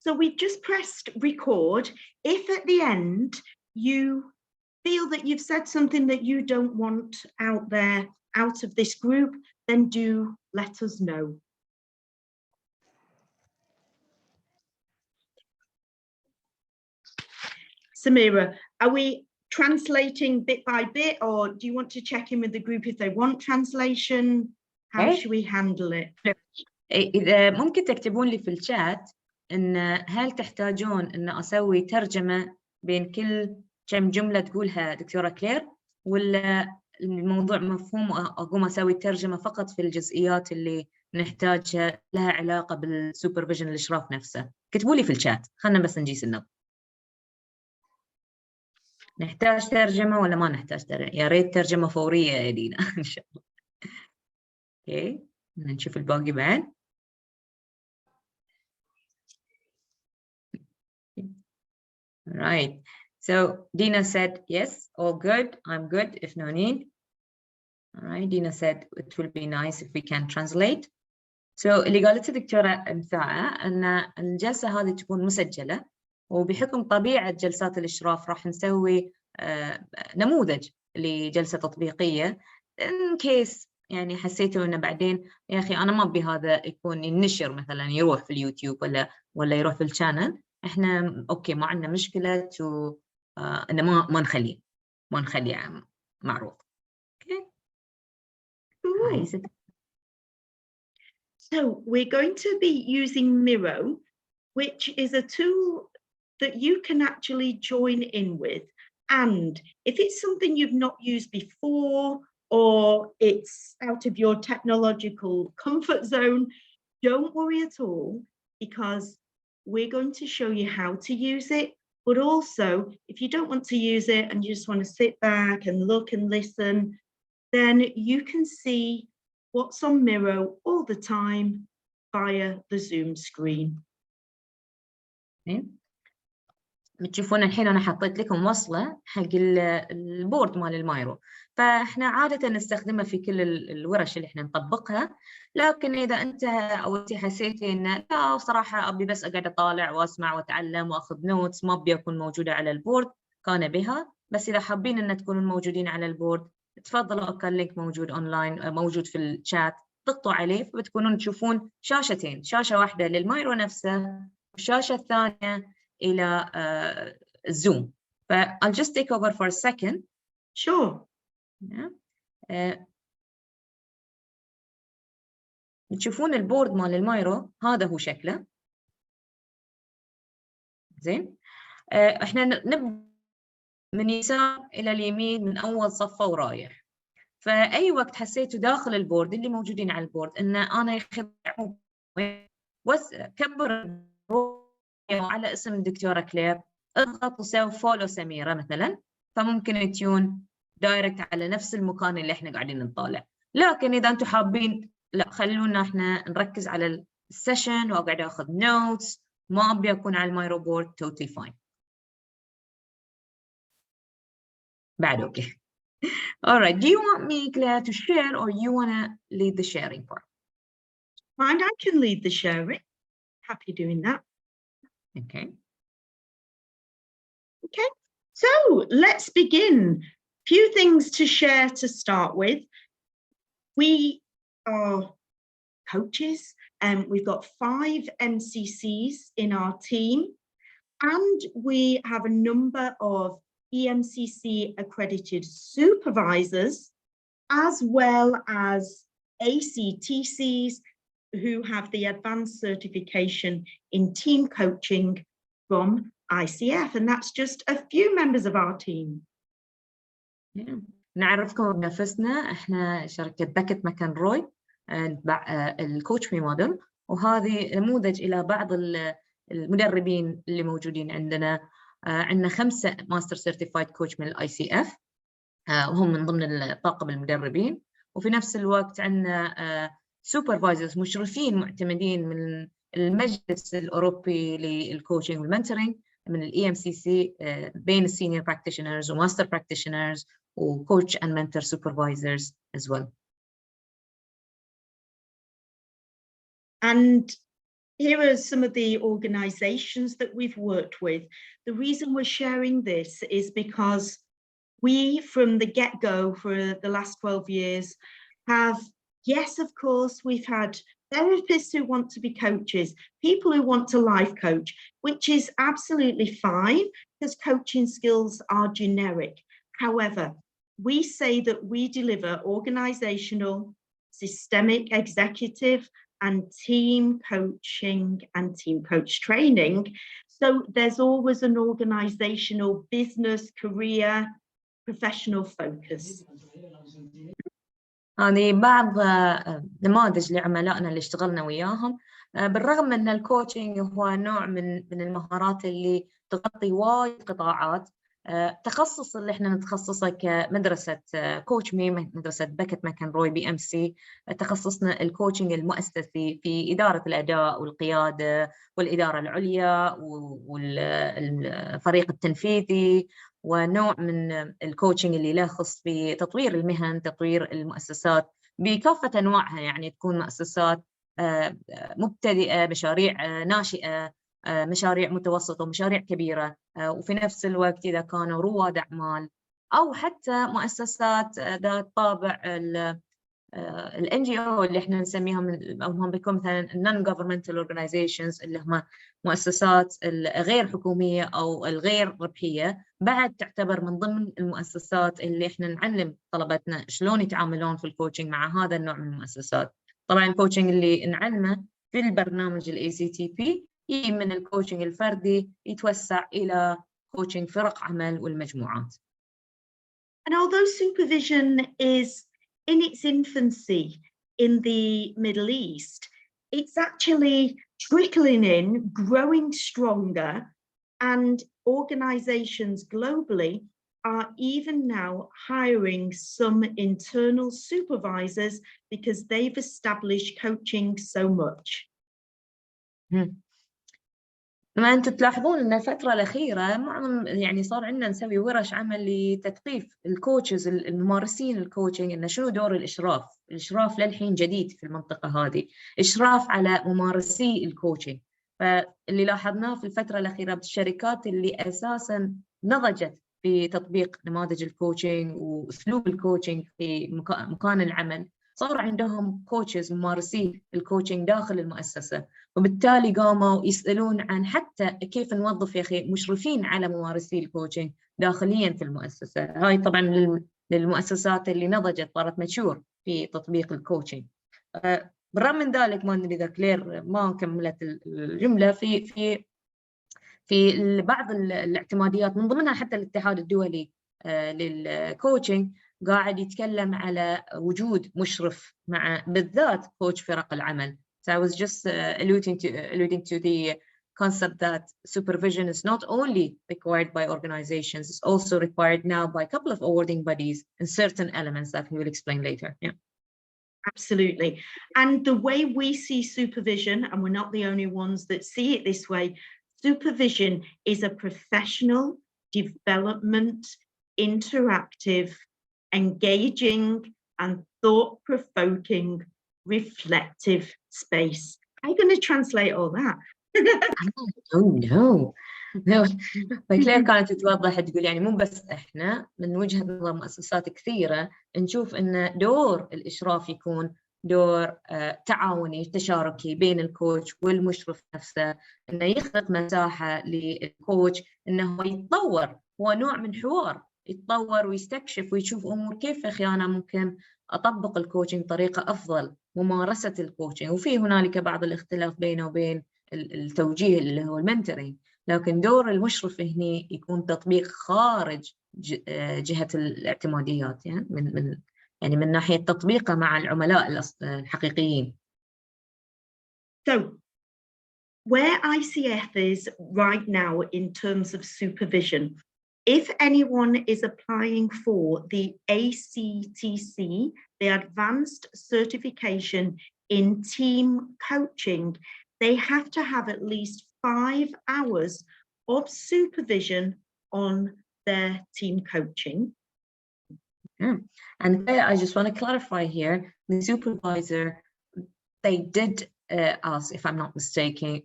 So we've just pressed record. If at the end you feel that you've said something that you don't want out there, out of this group, then do let us know. Samira, are we translating bit by bit, or do you want to check in with the group if they want translation? How should we handle it? إذا ممكن تكتبون لي في الشات إن هل تحتاجون إن أسوي ترجمة بين كل كم جملة تقولها دكتورة كلير، ولا الموضوع مفهوم أقوم أسوي ترجمة فقط في الجزئيات اللي نحتاجها لها علاقة بالسوبرفيجن الإشراف نفسه؟ كتبوا لي في الشات، خلنا بس نجيس النبض. نحتاج ترجمة ولا ما نحتاج ترجمة؟ يا ريت ترجمة فورية يا دينا إن شاء الله. أوكي، نشوف الباقي بعد. Right. So Dina said yes, all good. I'm good if no need. All right. Dina said it will be nice if we can translate. So اللي قالته دكتورة مساعة أن الجلسة هذه تكون مسجلة، وبحكم طبيعة جلسات الإشراف راح نسوي نموذج لجلسة تطبيقية in case يعني حسيتوا إنه بعدين يا أخي أنا ما أبي هذا يكون ينشر مثلا يروح في اليوتيوب ولا يروح في الشانل، إحنا أوكي ما عندنا مشكلة إنه ما نخليه معروض. Okay. So we're going to be using Miro, which is a tool that you can actually join in with. And if it's something you've not used before, or it's out of your technological comfort zone, don't worry at all, because we're going to show you how to use it. But also, if you don't want to use it and you just want to sit back and look and listen, then you can see what's on Miro all the time via the Zoom screen. بتشوفون الحين أنا حطيت لكم وصلة حق البورد مال المايرو، فإحنا عادة نستخدمها في كل الورش اللي إحنا نطبقها، لكن إذا أنت أو أنت حسيتي إن لا صراحة أبي بس أقعد أطالع وأسمع وأتعلم وأخذ نوتس، ما أبي أكون موجودة على البورد، كان بها. بس إذا حابين إن تكونوا موجودين على البورد تفضلوا، أكل لينك موجود أونلاين موجود في الشات، ضغطوا عليه فبتكونون تشوفون شاشتين، شاشة واحدة للمايرو نفسه والشاشة الثانية إلى Zoom. But I'll just take over for a second. Sure. تشوفون البورد مال المايرو هذا هو شكله. زين. احنا نبدأ من يسار إلى اليمين من أول صفة ورايح. فأي وقت حسيتوا داخل البورد اللي موجودين على البورد إن أنا يخدع كبر على اسم الدكتورة كلير، اضغط وسوي فولو سميرة مثلا، فممكن تجون دايركت على نفس المكان اللي احنا قاعدين نطالع. لكن إذا أنتم حابين لا خلونا احنا نركز على السيشن وأقعد أخذ نوتس، ما أبي أكون على المايرو بورد، totally fine. بعد أوكي. All right. Do you want me, Claire, to share, or you want to lead the sharing part? Fine, I can lead the sharing. Happy doing that. Okay. Okay, so let's begin. Few things to share to start with. We are coaches and we've got 5 MCCs in our team, and we have a number of EMCC accredited supervisors, as well as ACTCs who have the advanced certification in team coaching from ICF, and that's just a few members of our team. نعرفكم بنفسنا، احنا شركة باكت مكان روي الكوتش مي موديل، وهذه نموذج إلى بعض المدربين اللي موجودين عندنا. عندنا 5 ماستر سيرتيفايد كوتش من ICF وهم من ضمن الطاقم المدربين، وفي نفس الوقت عندنا سوبرفايزرز مشرفين معتمدين من المجلس الأوروبي للكوتشنج والمنتورينج من EMCC بين السينيور براكتيشنرز وماستر براكتيشنرز وكوتش and mentor supervisors as well. And here are some of the organizations that we've worked with. The reason we're sharing this is because we, from the get-go for the last 12 years, have, yes, of course, we've had therapists who want to be coaches, people who want to life coach, which is absolutely fine because coaching skills are generic. However, we say that we deliver organizational, systemic, executive, and team coaching and team coach training. So there's always an organizational, business, career, professional focus. هذه بعض نماذج لعملائنا اللي اشتغلنا وياهم. بالرغم من ان الكوتشنج هو نوع من المهارات اللي تغطي وايد قطاعات، التخصص اللي احنا نتخصصه كمدرسه كوتش مي، مدرسه بكت ماكنروي BMC، تخصصنا الكوتشنج المؤسسي في اداره الاداء والقياده والاداره العليا والفريق التنفيذي، ونوع من الكوتشنج اللي له خص بتطوير المهن، تطوير المؤسسات بكافة أنواعها، يعني تكون مؤسسات مبتدئة، مشاريع ناشئة، مشاريع متوسطة ومشاريع كبيرة، وفي نفس الوقت إذا كانوا رواد أعمال أو حتى مؤسسات ذات طابع ال NGO اللي احنا نسميهم، او هم بيكون مثلا non governmental organizations اللي هم مؤسسات الغير حكوميه او الغير ربحيه، بعد تعتبر من ضمن المؤسسات اللي احنا نعلم طلبتنا شلون يتعاملون في الكوتشنج مع هذا النوع من المؤسسات. طبعا الكوتشنج اللي نعلمه في البرنامج ACTP من الكوتشنج الفردي يتوسع الى كوتشنج فرق عمل والمجموعات. And although supervision is in its infancy in the Middle East, it's actually trickling in, growing stronger, and organizations globally are even now hiring some internal supervisors because they've established coaching so much. ما أنتم تلاحظون أن الفترة الأخيرة معظم يعني صار عندنا نسوي ورش عمل لتثقيف الكوتشز الممارسين الكوتشنج، إنه شنو دور الإشراف للحين جديد في المنطقة هذه، إشراف على ممارسي الكوتشنج. فاللي لاحظناه في الفترة الأخيرة بالشركات اللي أساساً نضجت في تطبيق نماذج الكوتشنج وأسلوب الكوتشنج في مكان العمل، صار عندهم كوتشز ممارسي الكوتشنج داخل المؤسسة، وبالتالي قاموا يسألون عن حتى كيف نوظف يا أخي مشرفين على ممارسي الكوتشنج داخليا في المؤسسة. هاي طبعا للمؤسسات اللي نضجت صارت ماتشور في تطبيق الكوتشنج. بالرغم من ذلك ما ندري إذا كلير ما كملت الجملة في بعض الاعتماديات من ضمنها حتى الاتحاد الدولي للكوتشنج قاعد يتكلم على وجود مشرف مع بالذات كوتش فرق العمل. So I was just alluding to the concept that supervision is not only required by organizations, it's also required now by a couple of awarding bodies in certain elements that we will explain later. Yeah. Absolutely. And the way we see supervision, and we're not the only ones that see it this way, supervision is a professional, development, interactive, engaging, and thought-provoking, reflective space. How are you going to translate all that? Oh no. فكلير كانت توضح تقول يعني مو بس احنا من وجهة نظر مؤسسات كثيرة نشوف ان دور الإشراف يكون دور تعاوني تشاركي بين الكوتش والمشرف نفسه، انه يخلق مساحة للكوتش انه يتطور، هو نوع من حوار يتطور ويستكشف ويشوف امور كيف اخي انا ممكن اطبق الكوتشنج بطريقة افضل، ممارسة الكوتشنج، وفي هنالك بعض الاختلاف بينه وبين التوجيه اللي هو المنتورينج، لكن دور المشرف هنا يكون تطبيق خارج جهة الاعتماديات، يعني من ناحية تطبيقه مع العملاء الحقيقيين. So, where ICF is right now in terms of supervision, if anyone is applying for the ACTC, the Advanced Certification in Team Coaching, they have to have at least 5 hours of supervision on their team coaching. And I just want to clarify here, the supervisor, they did us, if I'm not mistaken,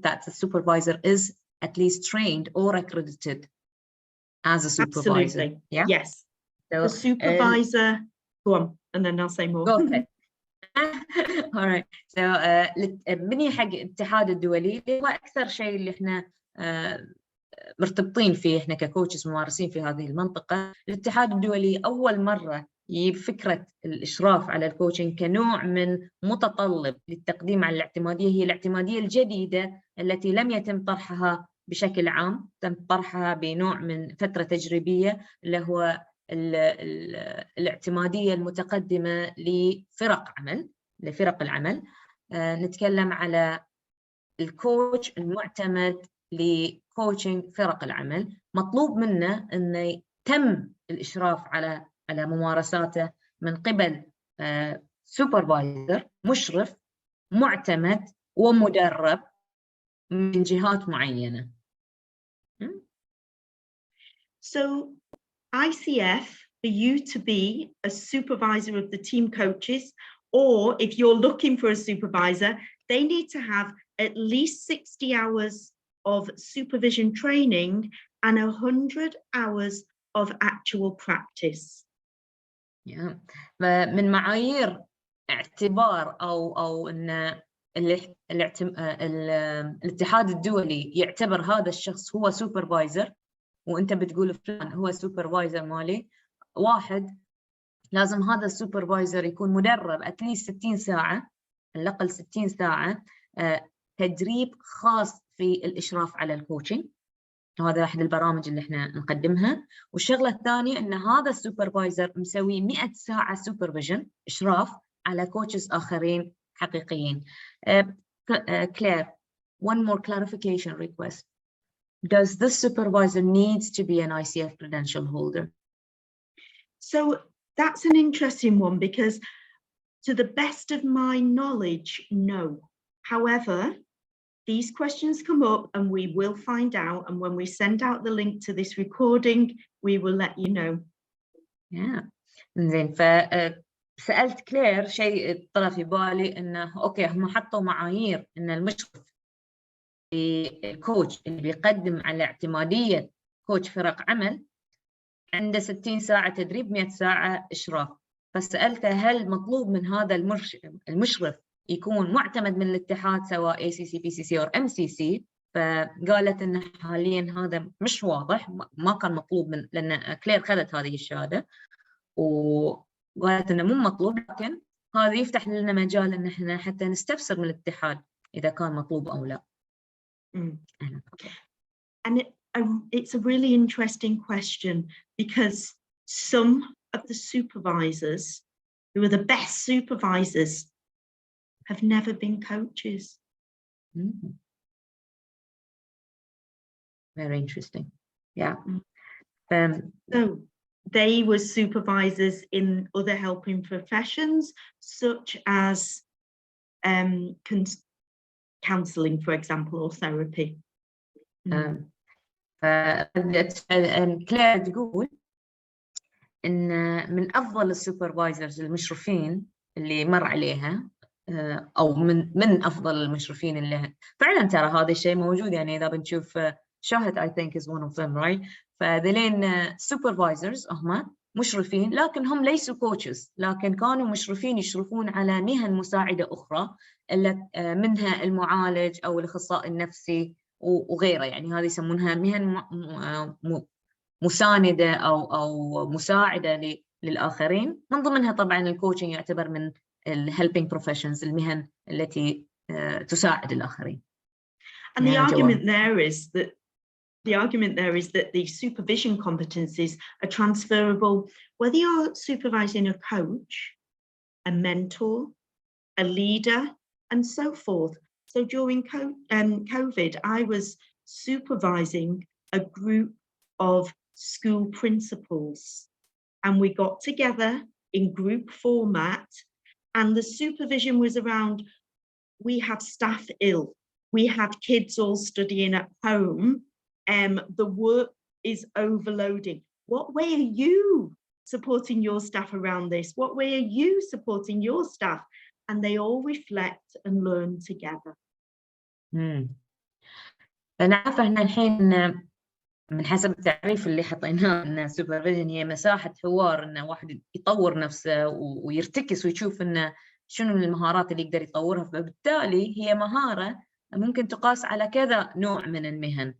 that the supervisor is at least trained or accredited as a supervisor. Absolutely. Yeah. Yes. So, the supervisor. Go on, and then I'll say more. Go ahead. All right. So بني حق الاتحاد الدولي هو أكثر شيء اللي إحنا مرتبطين فيه إحنا ككوتشز ممارسين في هذه المنطقة. الاتحاد الدولي أول مرة يجيب فكرة الإشراف على الكوتشنج كنوع من متطلب للتقديم على الاعتمادية، هي الاعتمادية الجديدة التي لم يتم طرحها بشكل عام، تم طرحها بنوع من فترة تجريبية اللي هو الاعتمادية المتقدمة لفرق العمل. نتكلم على الكوتش المعتمد لكوتشنج فرق العمل، مطلوب منه أنه تم الإشراف على ممارساته من قبل سوبرفايزر مشرف معتمد ومدرب من جهات معينة. So ICF, for you to be a supervisor of the team coaches, or if you're looking for a supervisor, they need to have at least 60 hours of supervision training and 100 hours of actual practice. Yeah. من معايير اعتبار أو أن الاتحاد الدولي يعتبر هذا الشخص هو سوبرفايزر، وأنت بتقول فلان هو سوبرفايزر مالي، واحد لازم هذا السوبرفايزر يكون مدرب اتليست 60 ساعة، على الأقل 60 ساعة تدريب خاص في الإشراف على الكوتشنج. هذا أحد البرامج اللي احنا نقدمها. والشغلة الثانية أن هذا السوبرفايزر مسوي 100 ساعة سوبرفيجن إشراف على كوتشز آخرين حقيقيين. Claire, one more clarification request. Does this supervisor needs to be an ICF credential holder? So that's an interesting one, because to the best of my knowledge, no. However, these questions come up and we will find out, and when we send out the link to this recording, we will let you know. Yeah. زين، سألت كلير شيء طلع في بالي انه اوكي هم حطوا معايير ان المشرف الكوتش اللي بيقدم على اعتمادية كوتش فرق عمل عنده 60 ساعة تدريب 100 ساعة إشراف. فسألته هل مطلوب من هذا المشرف يكون معتمد من الاتحاد سواء ACC PCC أو MCC؟ فقالت إن حاليا هذا مش واضح، ما كان مطلوب من، لأن كلير خذت هذه الشهادة وقالت إنه مو مطلوب، لكن هذا يفتح لنا مجال إن إحنا حتى نستفسر من الاتحاد إذا كان مطلوب أو لا. And it's a really interesting question, because some of the supervisors who are the best supervisors have never been coaches. Very interesting. Yeah. So they were supervisors in other helping professions, such as counselling, for example, or therapy. كلير تقول إن من أفضل السوبرفايزرز المشرفين اللي مر عليها، أو من أفضل المشرفين اللي فعلا ترى هذا الشيء موجود. يعني إذا بنشوف شاهد I think is one of them, right؟ فذلين supervisors هم مشرفين، لكن هم ليسوا coaches، لكن كانوا مشرفين يشرفون على مهن مساعدة أخرى، منها المعالج أو الأخصائي النفسي وغيره. يعني هذه يسمونها مهن مساندة أو مساعدة للآخرين. من ضمنها طبعا الكوتشنج يعتبر من helping professions، المهن التي تساعد الآخرين. And the argument there is that the supervision competencies are transferable, whether you're supervising a coach, a mentor, a leader, and so forth. So during COVID, I was supervising a group of school principals, and we got together in group format, and the supervision was around, we have staff ill, we have kids all studying at home, the work is overloading. What way are you supporting your staff around this? What way are you supporting your staff? and they all reflect and learn together. نعرف احنا الحين من حسب التعريف اللي حطيناه ان سوبرفيجن هي مساحه حوار ان واحد يطور نفسه ويرتكز ويشوف انه شنو المهارات اللي يقدر يطورها، فبالتالي هي مهاره ممكن تقاس على كذا نوع من المهن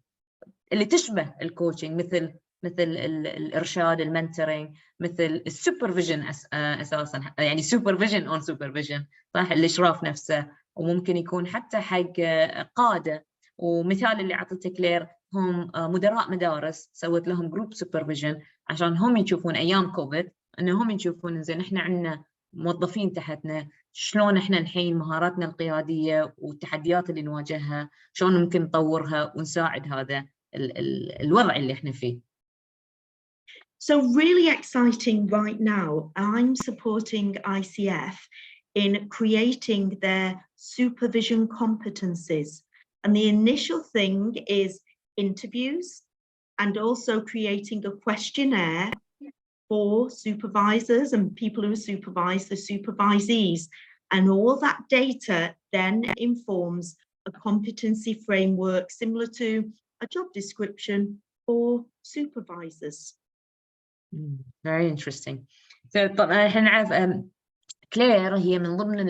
اللي تشبه الكوتشنج، مثل الارشاد، المنتورنج، مثل السوبرفيجن اساسا، يعني سوبرفيجن اون سوبرفيجن، صح، الاشراف نفسه، وممكن يكون حتى حق قاده. ومثال اللي عطته كلير هم مدراء مدارس، سوت لهم جروب سوبرفيجن عشان هم يشوفون ايام كوفيد انهم يشوفون زين احنا عندنا موظفين تحتنا، شلون احنا الحين مهاراتنا القياديه والتحديات اللي نواجهها شلون ممكن نطورها ونساعد هذا الوضع اللي احنا فيه. So really exciting right now. I'm supporting ICF in creating their supervision competencies. And the initial thing is interviews and also creating a questionnaire for supervisors and people who supervise the supervisees. And all that data then informs a competency framework similar to a job description for supervisors. Very interesting. So طبعا احنا نعرف كلير هي من ضمن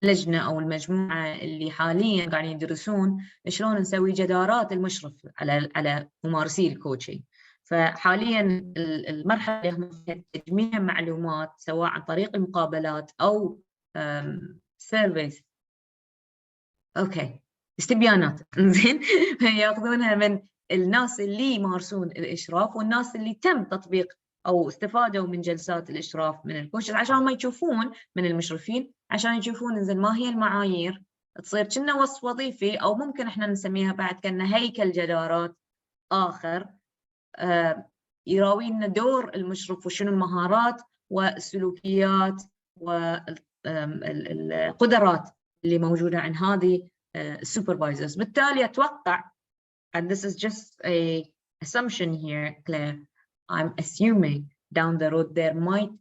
اللجنة أو المجموعة اللي حاليا قاعدين يدرسون شلون نسوي جدارات المشرف على ممارسي الكوتشنج. فحاليا المرحلة اللي هم فيها تجميع معلومات سواء عن طريق المقابلات أو سيرفيس، استبيانات، زين، ياخذونها من الناس اللي يمارسون الإشراف والناس اللي تم تطبيق أو استفادوا من جلسات الإشراف من الكوتشز، عشان ما يشوفون من المشرفين، عشان يشوفون إنزين ما هي المعايير تصير كنا وصف وظيفي، أو ممكن إحنا نسميها بعد كأنه هيكل جدارات آخر يراوينا دور المشرف وشنو المهارات والسلوكيات والقدرات اللي موجودة عن هذه السوبرفايزرز. بالتالي أتوقع، and this is just a assumption here, Claire, I'm assuming down the road there might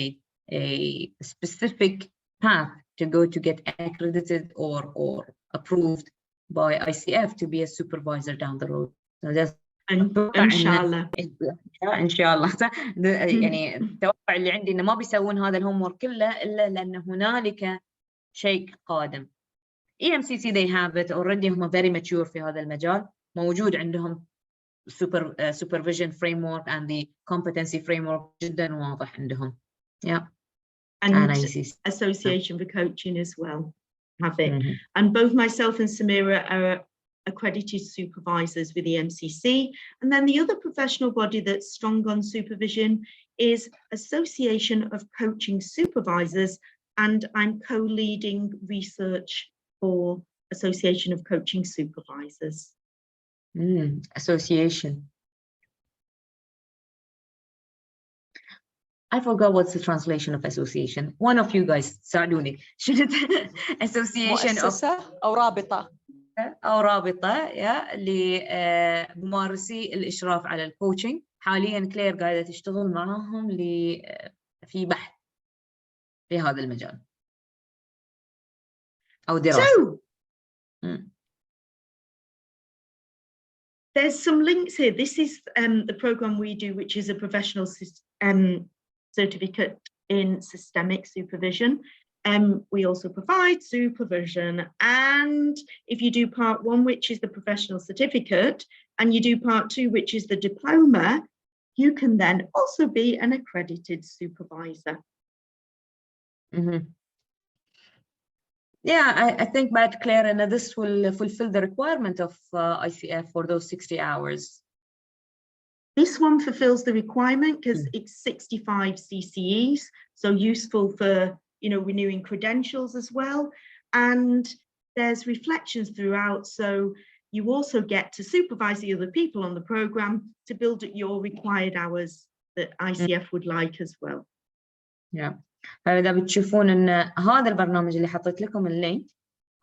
be a specific path to go to get accredited or approved by ICF to be a supervisor down the road. So that's إن شاء الله. إن شاء الله. يعني التوقع اللي عندي إنه ما بيسوون هذا الهوم ورك كله إلا لأن هنالك شيء قادم. EMCC they have it already، هم very mature في هذا المجال، موجود عندهم supervision framework and the competency framework جدا واضح عندهم. Yeah. And Association for Coaching as well have it. And both myself and Samira are accredited supervisors with the EMCC. And then the other professional body that's strong on supervision is Association of Coaching Supervisors, and I'm co-leading research for Association of Coaching Supervisors. Association. I forgot what's the translation of association. One of you guys ساعدوني. Association مؤسسة أو رابطة. أو رابطة لممارسي الإشراف على الكوتشنج. حاليا كلير قاعدة تشتغل معهم في بحث في هذا المجال أو دراسة. There's some links here. This is the program we do, which is a professional certificate in systemic supervision. We also provide supervision, and if you do part 1, which is the professional certificate, and you do part 2, which is the diploma, you can then also be an accredited supervisor. Yeah, I think, but Claire, and this will fulfill the requirement of ICF for those 60 hours. This one fulfills the requirement because it's 65 CCEs, so useful for, you know, renewing credentials as well. And there's reflections throughout, so you also get to supervise the other people on the program to build at your required hours that ICF would like as well. Yeah. فإذا بتشوفون أن هذا البرنامج اللي حطيت لكم اللينك،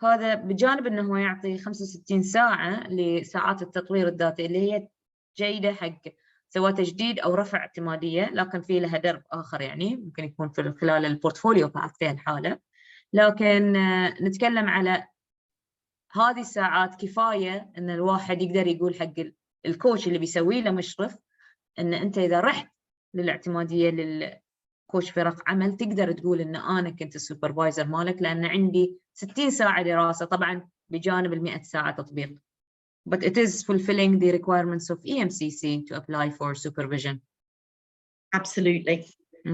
هذا بجانب أنه هو يعطي 65 ساعة لساعات التطوير الذاتي اللي هي جيدة حق سواء تجديد أو رفع اعتمادية، لكن في لها درب آخر يعني ممكن يكون في خلال البورتفوليو باث في الحالة. لكن نتكلم على هذه الساعات كفاية أن الواحد يقدر يقول حق الكوتش اللي بيسوي له مشرف أن أنت إذا رحت للاعتمادية للكوتش فرق عمل تقدر تقول أن أنا كنت السوبرفايزر مالك، لأن عندي 60 ساعة دراسة طبعا بجانب 100 ساعة تطبيق. But it is fulfilling the requirements of EMCC to apply for supervision. Absolutely.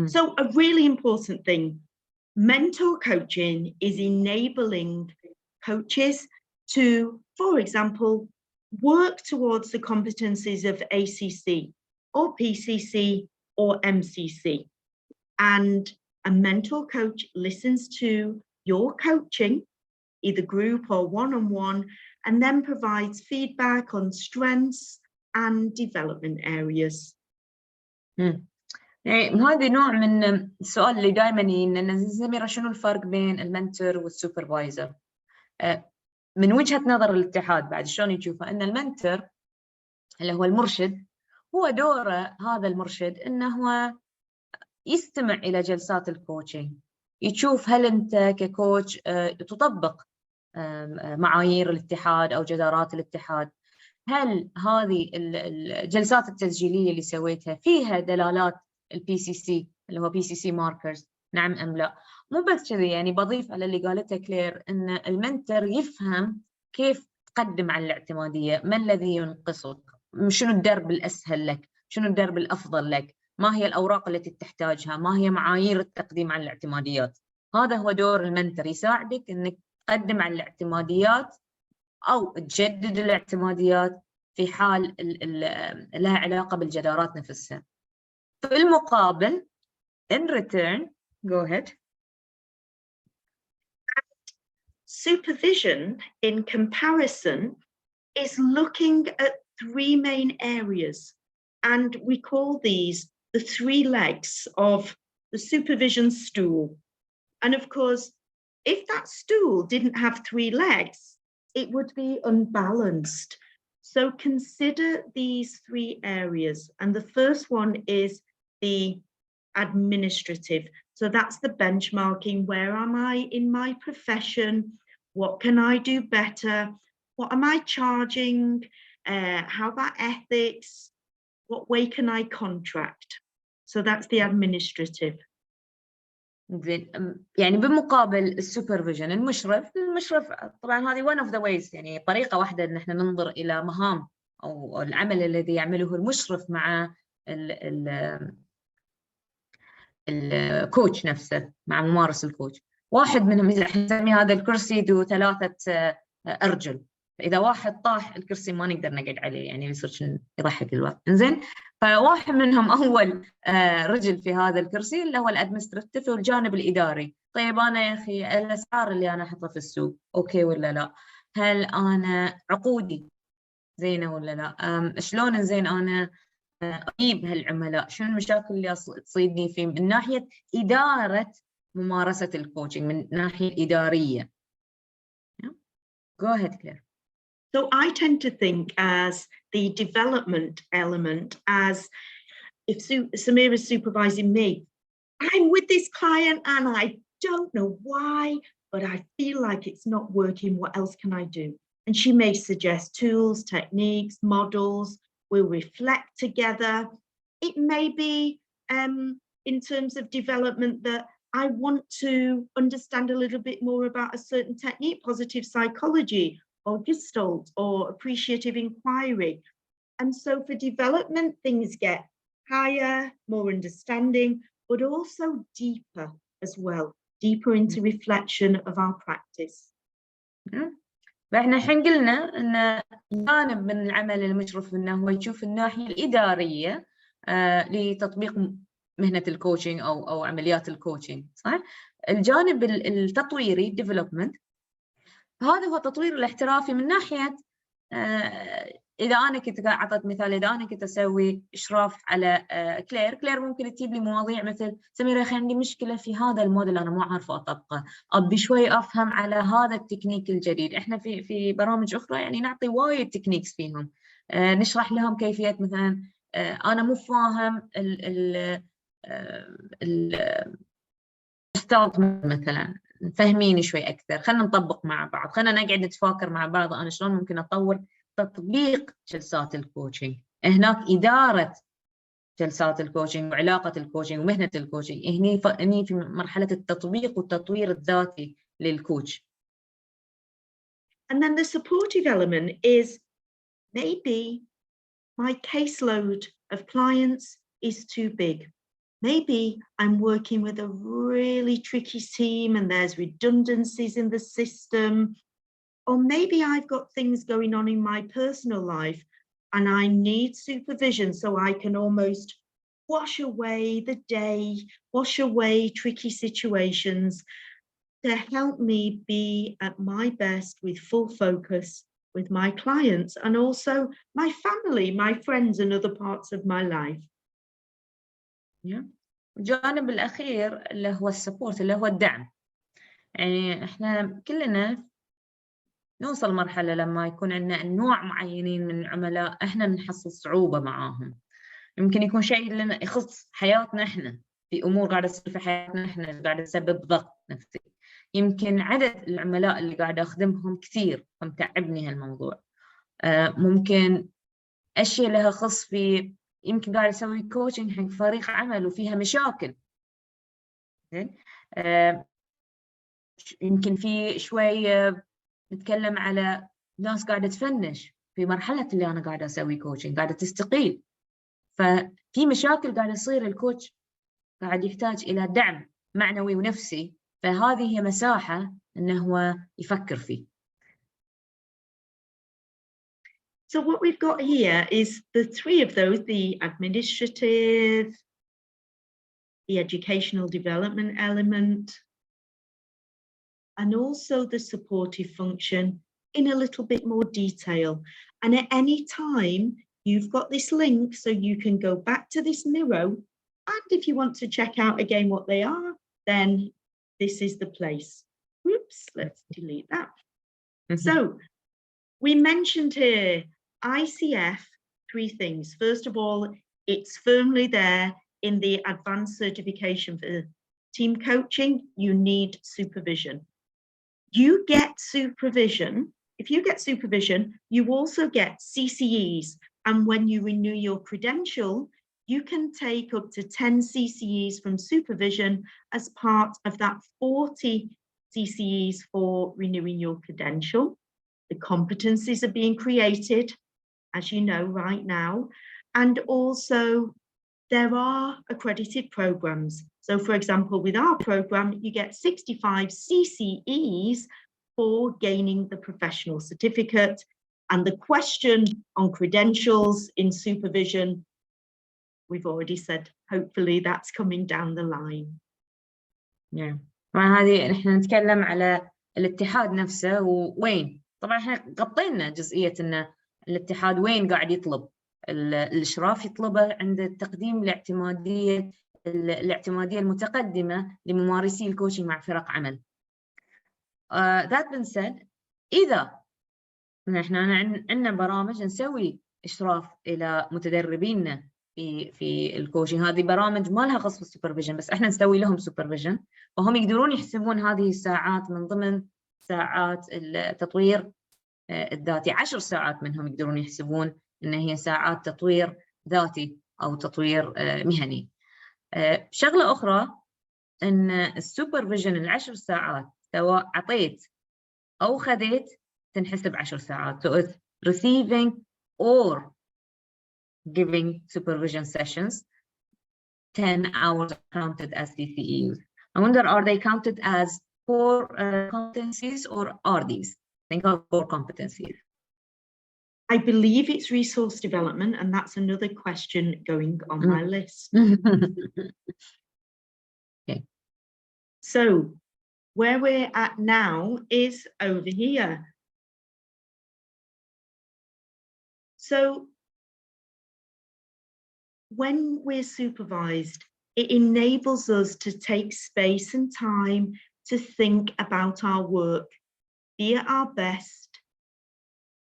So a really important thing, mentor coaching is enabling coaches to, for example, work towards the competencies of ACC or PCC or MCC. And a mentor coach listens to your coaching, either group or one-on-one, and then provides feedback on strengths and development areas. يعني هذا نوع من السؤال اللي دائما يجينا، سميرة شنو الفرق بين المنتور والسوبرفايزر؟ من وجهة نظر الاتحاد بعد شلون يشوفه أن المنتور اللي هو المرشد، هو دوره هذا المرشد أنه هو يستمع إلى جلسات الكوتشنج، يشوف هل أنت ككوتش تطبق معايير الاتحاد أو جدارات الاتحاد، هل هذه الجلسات التسجيلية اللي سويتها فيها دلالات البي سي سي اللي هو بي سي سي ماركرز، نعم أم لا. مو بس كذي، يعني بضيف على اللي قالته كلير أن المنتر يفهم كيف تقدم على الاعتمادية، ما الذي ينقصك، شنو الدرب الأسهل لك، شنو الدرب الأفضل لك، ما هي الأوراق التي تحتاجها، ما هي معايير التقديم على الاعتماديات. هذا هو دور المنتر، يساعدك أنك تقدم على الاعتماديات أو تجدد الاعتماديات في حال لها علاقة بالجدارات نفسها. في المقابل in return, go ahead. Supervision, in comparison, is looking at three main areas, and we call these the three legs of the supervision stool. And of course, if that stool didn't have three legs, it would be unbalanced. So consider these three areas. And the first one is the administrative. So that's the benchmarking. Where am I in my profession? What can I do better? What am I charging? How about ethics? What way can I contract? So that's the administrative. يعني بمقابل السوبرفيجن المشرف طبعا هذه one of the ways، يعني طريقة واحدة ان احنا ننظر الى مهام او العمل الذي يعمله المشرف مع الكوتش نفسه، مع ممارس الكوتش. واحد منهم نسمي هذا الكرسي ذو 3 أرجل، فإذا واحد طاح الكرسي ما نقدر نقعد عليه، يعني يصير يضحك الوقت. إنزين، فواحد منهم أول رجل في هذا الكرسي اللي هو الأدمنستراتيف والجانب الإداري. طيب أنا يا أخي الأسعار اللي أنا أحطها في السوق أوكي ولا لا؟ هل أنا عقودي زينة ولا لا؟ شلون إنزين أنا أجيب هالعملاء؟ شنو المشاكل اللي تصيدني في من ناحية إدارة ممارسة الكوتشنج، من ناحية إدارية. Go ahead, Claire. So I tend to think as the development element, as if Samira is supervising me, I'm with this client and I don't know why, but I feel like it's not working. What else can I do? And she may suggest tools, techniques, models. We'll reflect together. It may be in terms of development that I want to understand a little bit more about a certain technique, positive psychology or Gestalt or appreciative inquiry. And so for development, things get higher, more understanding, but also deeper as well, deeper into reflection of our practice. فإحنا الحين قلنا أن جانب من العمل المشرف أنه هو يشوف الناحية الإدارية لتطبيق مهنة الكوتشنج أو عمليات الكوتشنج، صح؟ الجانب التطويري development، هذا هو التطوير الاحترافي من ناحية إذا أنا كنت أعطيت مثال، إذا أنا كنت أسوي إشراف على كلير ممكن تجيب لي مواضيع مثل سميرة يا أخي عندي مشكلة في هذا الموديل أنا مو عارفة أطبقه، أبي شوي أفهم على هذا التكنيك الجديد. إحنا في برامج أخرى يعني نعطي وايد تكنيكس فيهم، نشرح لهم كيفية مثلا انا مو فاهم الاستاذ مثلا، فهميني شوي اكثر، خلينا نطبق مع بعض، خلينا نقعد نتفاكر مع بعض انا شلون ممكن اطور تطبيق جلسات الكوتشنج. هناك اداره جلسات الكوتشنج وعلاقه الكوتشنج ومهنه الكوتشنج، هني في مرحله التطبيق والتطوير الذاتي للكوتش. And then the supportive element is maybe my caseload of clients is too big. Maybe I'm working with a really tricky team and there's redundancies in the system. Or maybe I've got things going on in my personal life and I need supervision so I can almost wash away the day, wash away tricky situations to help me be at my best with full focus with my clients and also my family, my friends and other parts of my life. Yeah. الجانب الأخير اللي هو السبورت، اللي هو الدعم. يعني احنا كلنا نوصل مرحلة لما يكون عندنا نوع معينين من العملاء احنا نحصل صعوبة معاهم. يمكن يكون شيء لنا يخص حياتنا احنا، في امور قاعدة تصير في حياتنا احنا قاعدة تسبب ضغط نفسي. يمكن عدد العملاء اللي قاعدة اخدمهم كثير فمتعبني هالموضوع. ممكن اشياء لها خص في، يمكن قاعد اسوي كوتشنج حق فريق عمل وفيها مشاكل. زين. يمكن في شوي نتكلم على ناس قاعده تفنش في مرحله اللي انا قاعده اسوي كوتشنج، قاعده تستقيل، ففي مشاكل قاعده تصير، الكوتش قاعد يحتاج الى دعم معنوي ونفسي، فهذه هي مساحه انه هو يفكر فيه. So what we've got here is the three of those, the administrative, the educational development element, and also the supportive function in a little bit more detail. And at any time, you've got this link so you can go back to this Miro. And if you want to check out again what they are, then this is the place. Oops, let's delete that. So we mentioned here ICF, three things. First of all, it's firmly there in the advanced certification for team coaching. You need supervision. You get supervision. If you get supervision, you also get CCEs. And when you renew your credential, you can take up to 10 CCEs from supervision as part of that 40 CCEs for renewing your credential. The competencies are being created, as you know, right now. And also there are accredited programs. So for example, with our program, you get 65 CCEs for gaining the professional certificate. And the question on credentials in supervision, we've already said, hopefully that's coming down the line. Yeah. وهذه احنا نتكلم على الاتحاد نفسه ووين. طبعا احنا غطينا جزئية ان الاتحاد وين قاعد يطلب الاشراف، يطلبه عند تقديم الاعتمادية المتقدمة لممارسي الكوتشنج مع فرق عمل. That being said، إذا احنا عندنا برامج نسوي إشراف إلى متدربينا في الكوتشنج، هذه برامج ما لها خص بالسوبرفيجن بس احنا نسوي لهم سوبرفيجن، وهم يقدرون يحسبون هذه الساعات من ضمن ساعات التطوير الذاتي. 10 ساعات منهم يقدرون يحسبون ان هي ساعات تطوير ذاتي او تطوير مهني. شغله اخرى ان السوبرفيجن ال10 ساعات سواء عطيت او خذيت تنحسب 10 ساعات. So it's receiving or giving supervision sessions, 10 hours counted as CCEs. I wonder, are they counted as core competencies or are these? I think of core competencies. I believe it's resource development, and that's another question going on my list. Okay. So where we're at now is over here. So when we're supervised, it enables us to take space and time to think about our work, be at our best,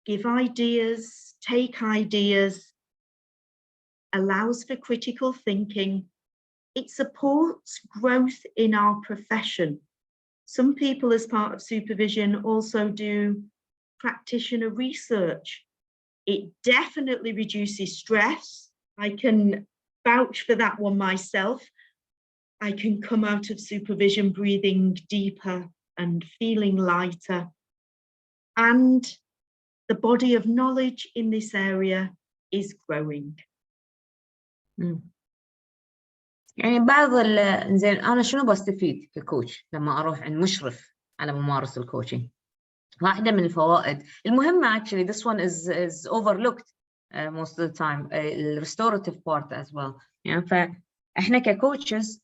give ideas, take ideas, allows for critical thinking. It supports growth in our profession. Some people, as part of supervision, also do practitioner research. It definitely reduces stress. I can vouch for that one myself. I can come out of supervision breathing deeper and feeling lighter. And the body of knowledge in this area is growing. يعني بعض زين انا شنو بستفيد ككوتش لما اروح عند مشرف على ممارسه الكوتشنج؟ واحده من الفوائد المهمه actually this one is overlooked most of the time restorative part as well يعني فاحنا ككوتشز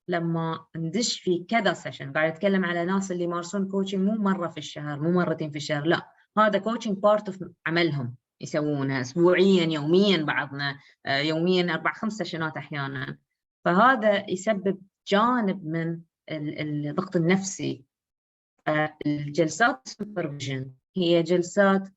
لما ندش في كذا سيشن قاعد اتكلم على ناس اللي يمارسون كوتشنج مو مره في الشهر مو مرتين في الشهر لا هذا كوتشنج بارت اوف عملهم يسوونها اسبوعيا يوميا بعضنا يوميا 4-5 سيشنات احيانا فهذا يسبب جانب من الضغط النفسي. الجلسات السوبرفيجن هي جلسات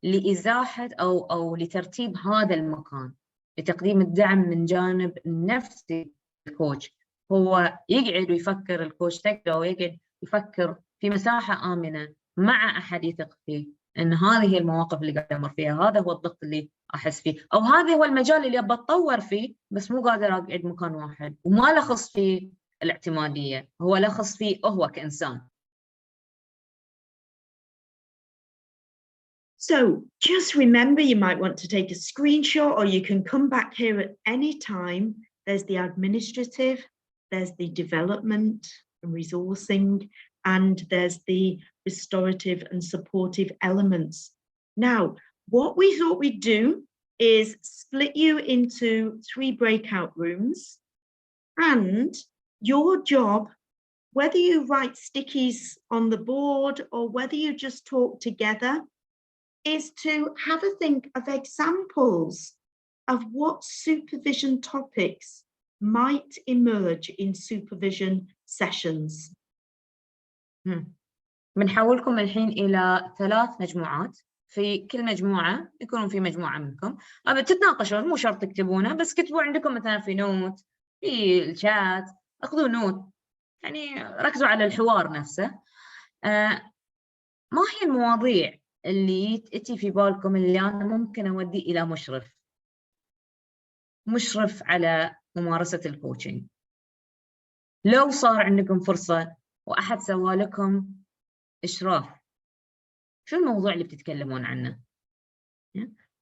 لإزاحة أو لترتيب هذا المكان لتقديم الدعم من جانب النفسي للكوتش. هو يقعد ويفكر الكوتش تقدر ويقعد يفكر في مساحة آمنة مع أحد يثق فيه إن هذه هي المواقف اللي قاعد أمر فيها هذا هو الضغط اللي أحس فيه أو هذا هو المجال اللي أبى أتطور فيه بس مو قادر أقعد مكان واحد وما لخص فيه الاعتمادية هو لخص فيه هو كإنسان. So just remember, you might want to take a screenshot or you can come back here at any time. There's the administrative, there's the development and resourcing, and there's the restorative and supportive elements. Now, what we thought we'd do is split you into 3 breakout rooms, and your job, whether you write stickies on the board or whether you just talk together, is to have a think of examples of what supervision topics might emerge in supervision sessions. بنحولكم الحين إلى 3 مجموعات. في كل مجموعة يكونون في مجموعة منكم تتناقشون مو شرط تكتبونه بس كتبوا عندكم مثلا في نوت في الشات أخذوا نوت يعني ركزوا على الحوار نفسه. ما هي المواضيع اللي تأتي في بالكم اللي أنا ممكن أودي إلى مشرف على ممارسة الكوتشنج؟ لو صار عندكم فرصة وأحد سوى لكم إشراف شو الموضوع اللي بتتكلمون عنه؟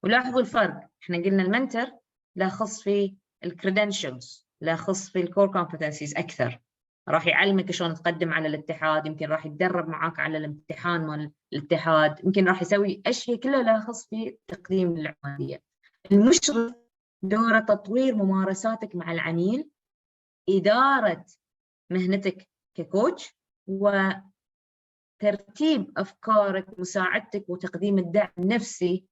ولاحظوا الفرق إحنا قلنا المنتر لا خص في الكريدنشلز لا خص في الكور كومبتنسيز أكثر راح يعلمك شلون تقدم على الاتحاد يمكن راح يتدرب معاك على الامتحان مال الاتحاد يمكن راح يسوي أشياء كلها لا خص في تقديم العملية. المشرف دوره تطوير ممارساتك مع العميل إدارة مهنتك ككوتش وترتيب أفكارك مساعدتك وتقديم الدعم النفسي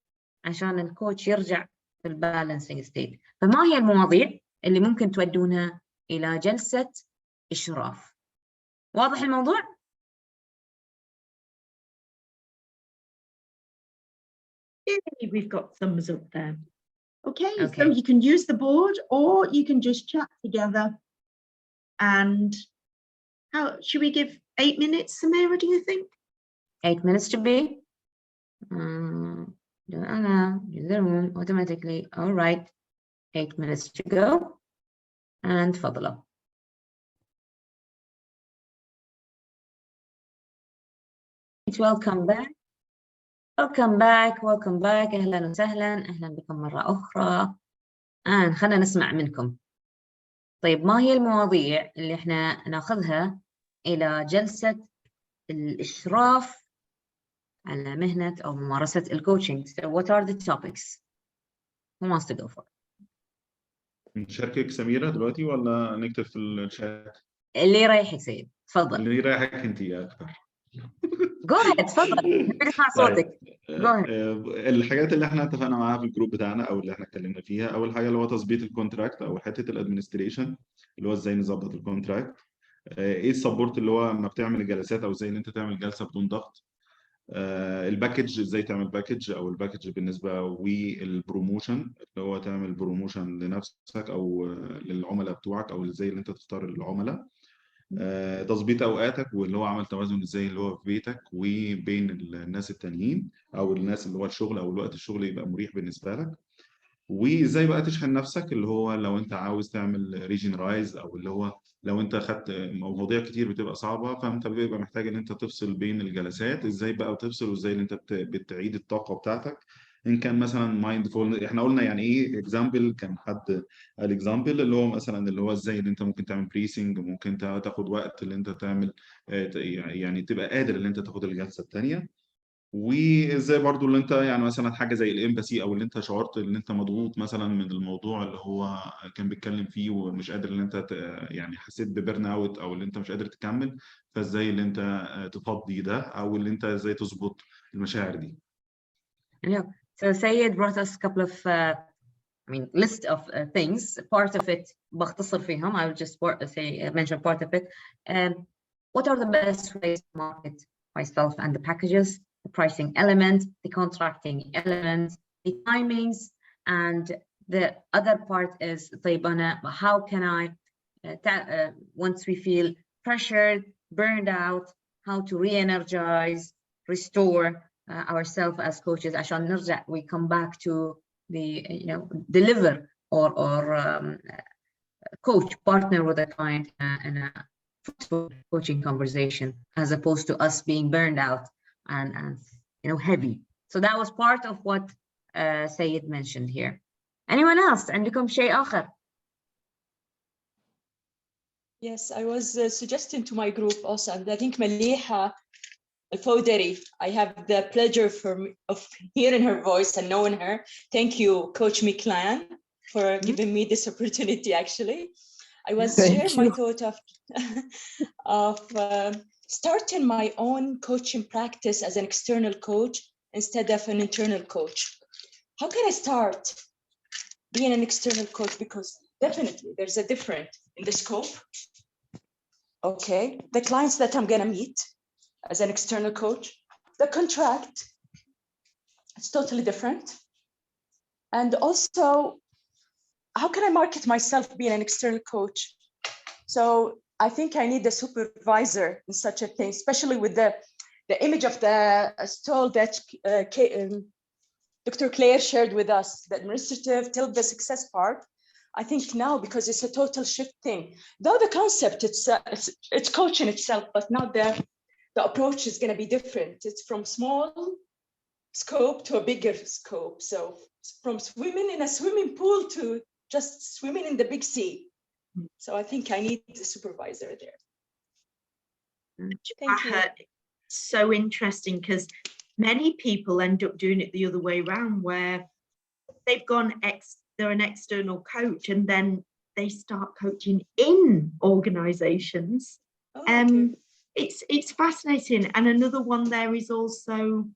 عشان الكوتش يرجع في البالانسينج ستيت. فما هي المواضيع اللي ممكن تودونها إلى جلسة إشراف؟ واضح الموضوع؟ Yay, we've got thumbs up there. Okay, so you can use the board or you can just chat together. And how should we give 8 minutes, Samira, do you think? 8 minutes to be? Use the room automatically. All right. 8 minutes to go. And تفضلوا. Welcome back. Welcome back. Welcome back. أهلا وسهلا. أهلا بكم مرة أخرى. خلنا نسمع منكم. طيب ما هي المواضيع اللي احنا ناخذها إلى جلسة الإشراف على مهنة أو ممارسة الكوتشنج؟ So what are the topics? Who wants to go for it? نشاركك سميرة دلوقتي ولا نكتب في الشات؟ اللي يريحك سيد تفضل. اللي يريحك انت اكثر. Go ahead تفضل نسمع صوتك. الحاجات اللي احنا اتفقنا معاها في الجروب بتاعنا او اللي احنا اتكلمنا فيها اول حاجه اللي هو تظبيط الكونتراكت او حته الادمنستريشن اللي هو ازاي نظبط الكونتراكت. ايه السبورت اللي هو لما بتعمل الجلسات او ازاي ان انت تعمل جلسه بدون ضغط. الباكج، ازاي تعمل باكج او الباكج بالنسبه، والبروموشن اللي هو تعمل بروموشن لنفسك او للعملاء بتوعك، او ازاي اللي انت تختار العملاء. تظبيط اوقاتك، واللي هو عمل توازن ازاي اللي هو في بيتك وبين الناس التانيين، او الناس اللي هو الشغل او الوقت الشغل يبقى مريح بالنسبه لك. وازاي بقى تشحن نفسك، اللي هو لو انت عاوز تعمل ريجن رايز، او اللي هو لو انت خدت مواضيع كتير بتبقى صعبه، فانت بيبقى محتاج ان انت تفصل بين الجلسات، ازاي بقى بتفصل، وازاي اللي انت بتعيد الطاقه بتاعتك. ان كان مثلا مايندفول، احنا قلنا يعني ايه اكزامبل، كان حد قال اكزامبل اللي هو مثلا اللي هو ازاي اللي انت ممكن تعمل بريسنج، ممكن تاخد وقت اللي انت تعمل يعني تبقى قادر اللي انت تاخد الجلسه الثانيه. وازاي برضو اللي انت يعني مثلا حاجه زي الامباثي، او اللي انت شعرت ان انت مضغوط مثلا من الموضوع اللي هو كان بيتكلم فيه، ومش قادر ان انت يعني حسيت ببرن اوت، او اللي انت مش قادر تكمل، فازاي اللي انت تفضي ده، او اللي انت ازاي تظبط المشاعر دي. Yeah. So Sayed brought us a couple of list of things. Part of it بختصر فيهم. I will just mention part of it. What are the best ways to market myself and the packages, the pricing element, the contracting element, the timings, and the other part is طيب أنا how can I once we feel pressured, burned out, how to re-energize, restore ourselves as coaches عشان نرجع, we come back to the deliver or coach, partner with a client in a coaching conversation, as opposed to us being burned out and heavy. So that was part of what Sayed mentioned here. Anyone else عندكم شيء آخر؟ Yes, I was suggesting to my group also, and I think Maliha Al-Fawdari, I have the pleasure of hearing her voice and knowing her. Thank you, Coach Miklan, for giving me this opportunity, actually. I was sharing my thought of starting my own coaching practice as an external coach instead of an internal coach. How can I start being an external coach? Because definitely there's a difference in the scope. Okay, the clients that I'm gonna meet as an external coach, the contract, it's totally different. And also, how can I market myself being an external coach? So I think I need a supervisor in such a thing, especially with the image of the stall that Dr. Claire shared with us, the administrative till the success part. I think now, because it's a total shift thing, though the concept, it's coaching itself, but now the approach is going to be different. It's from small scope to a bigger scope. So from swimming in a swimming pool to just swimming in the big sea. So I think I need a supervisor there. Thank you. So interesting, because many people end up doing it the other way around, where they've gone they're an external coach and then they start coaching in organizations. Okay. It's fascinating. And another one there is also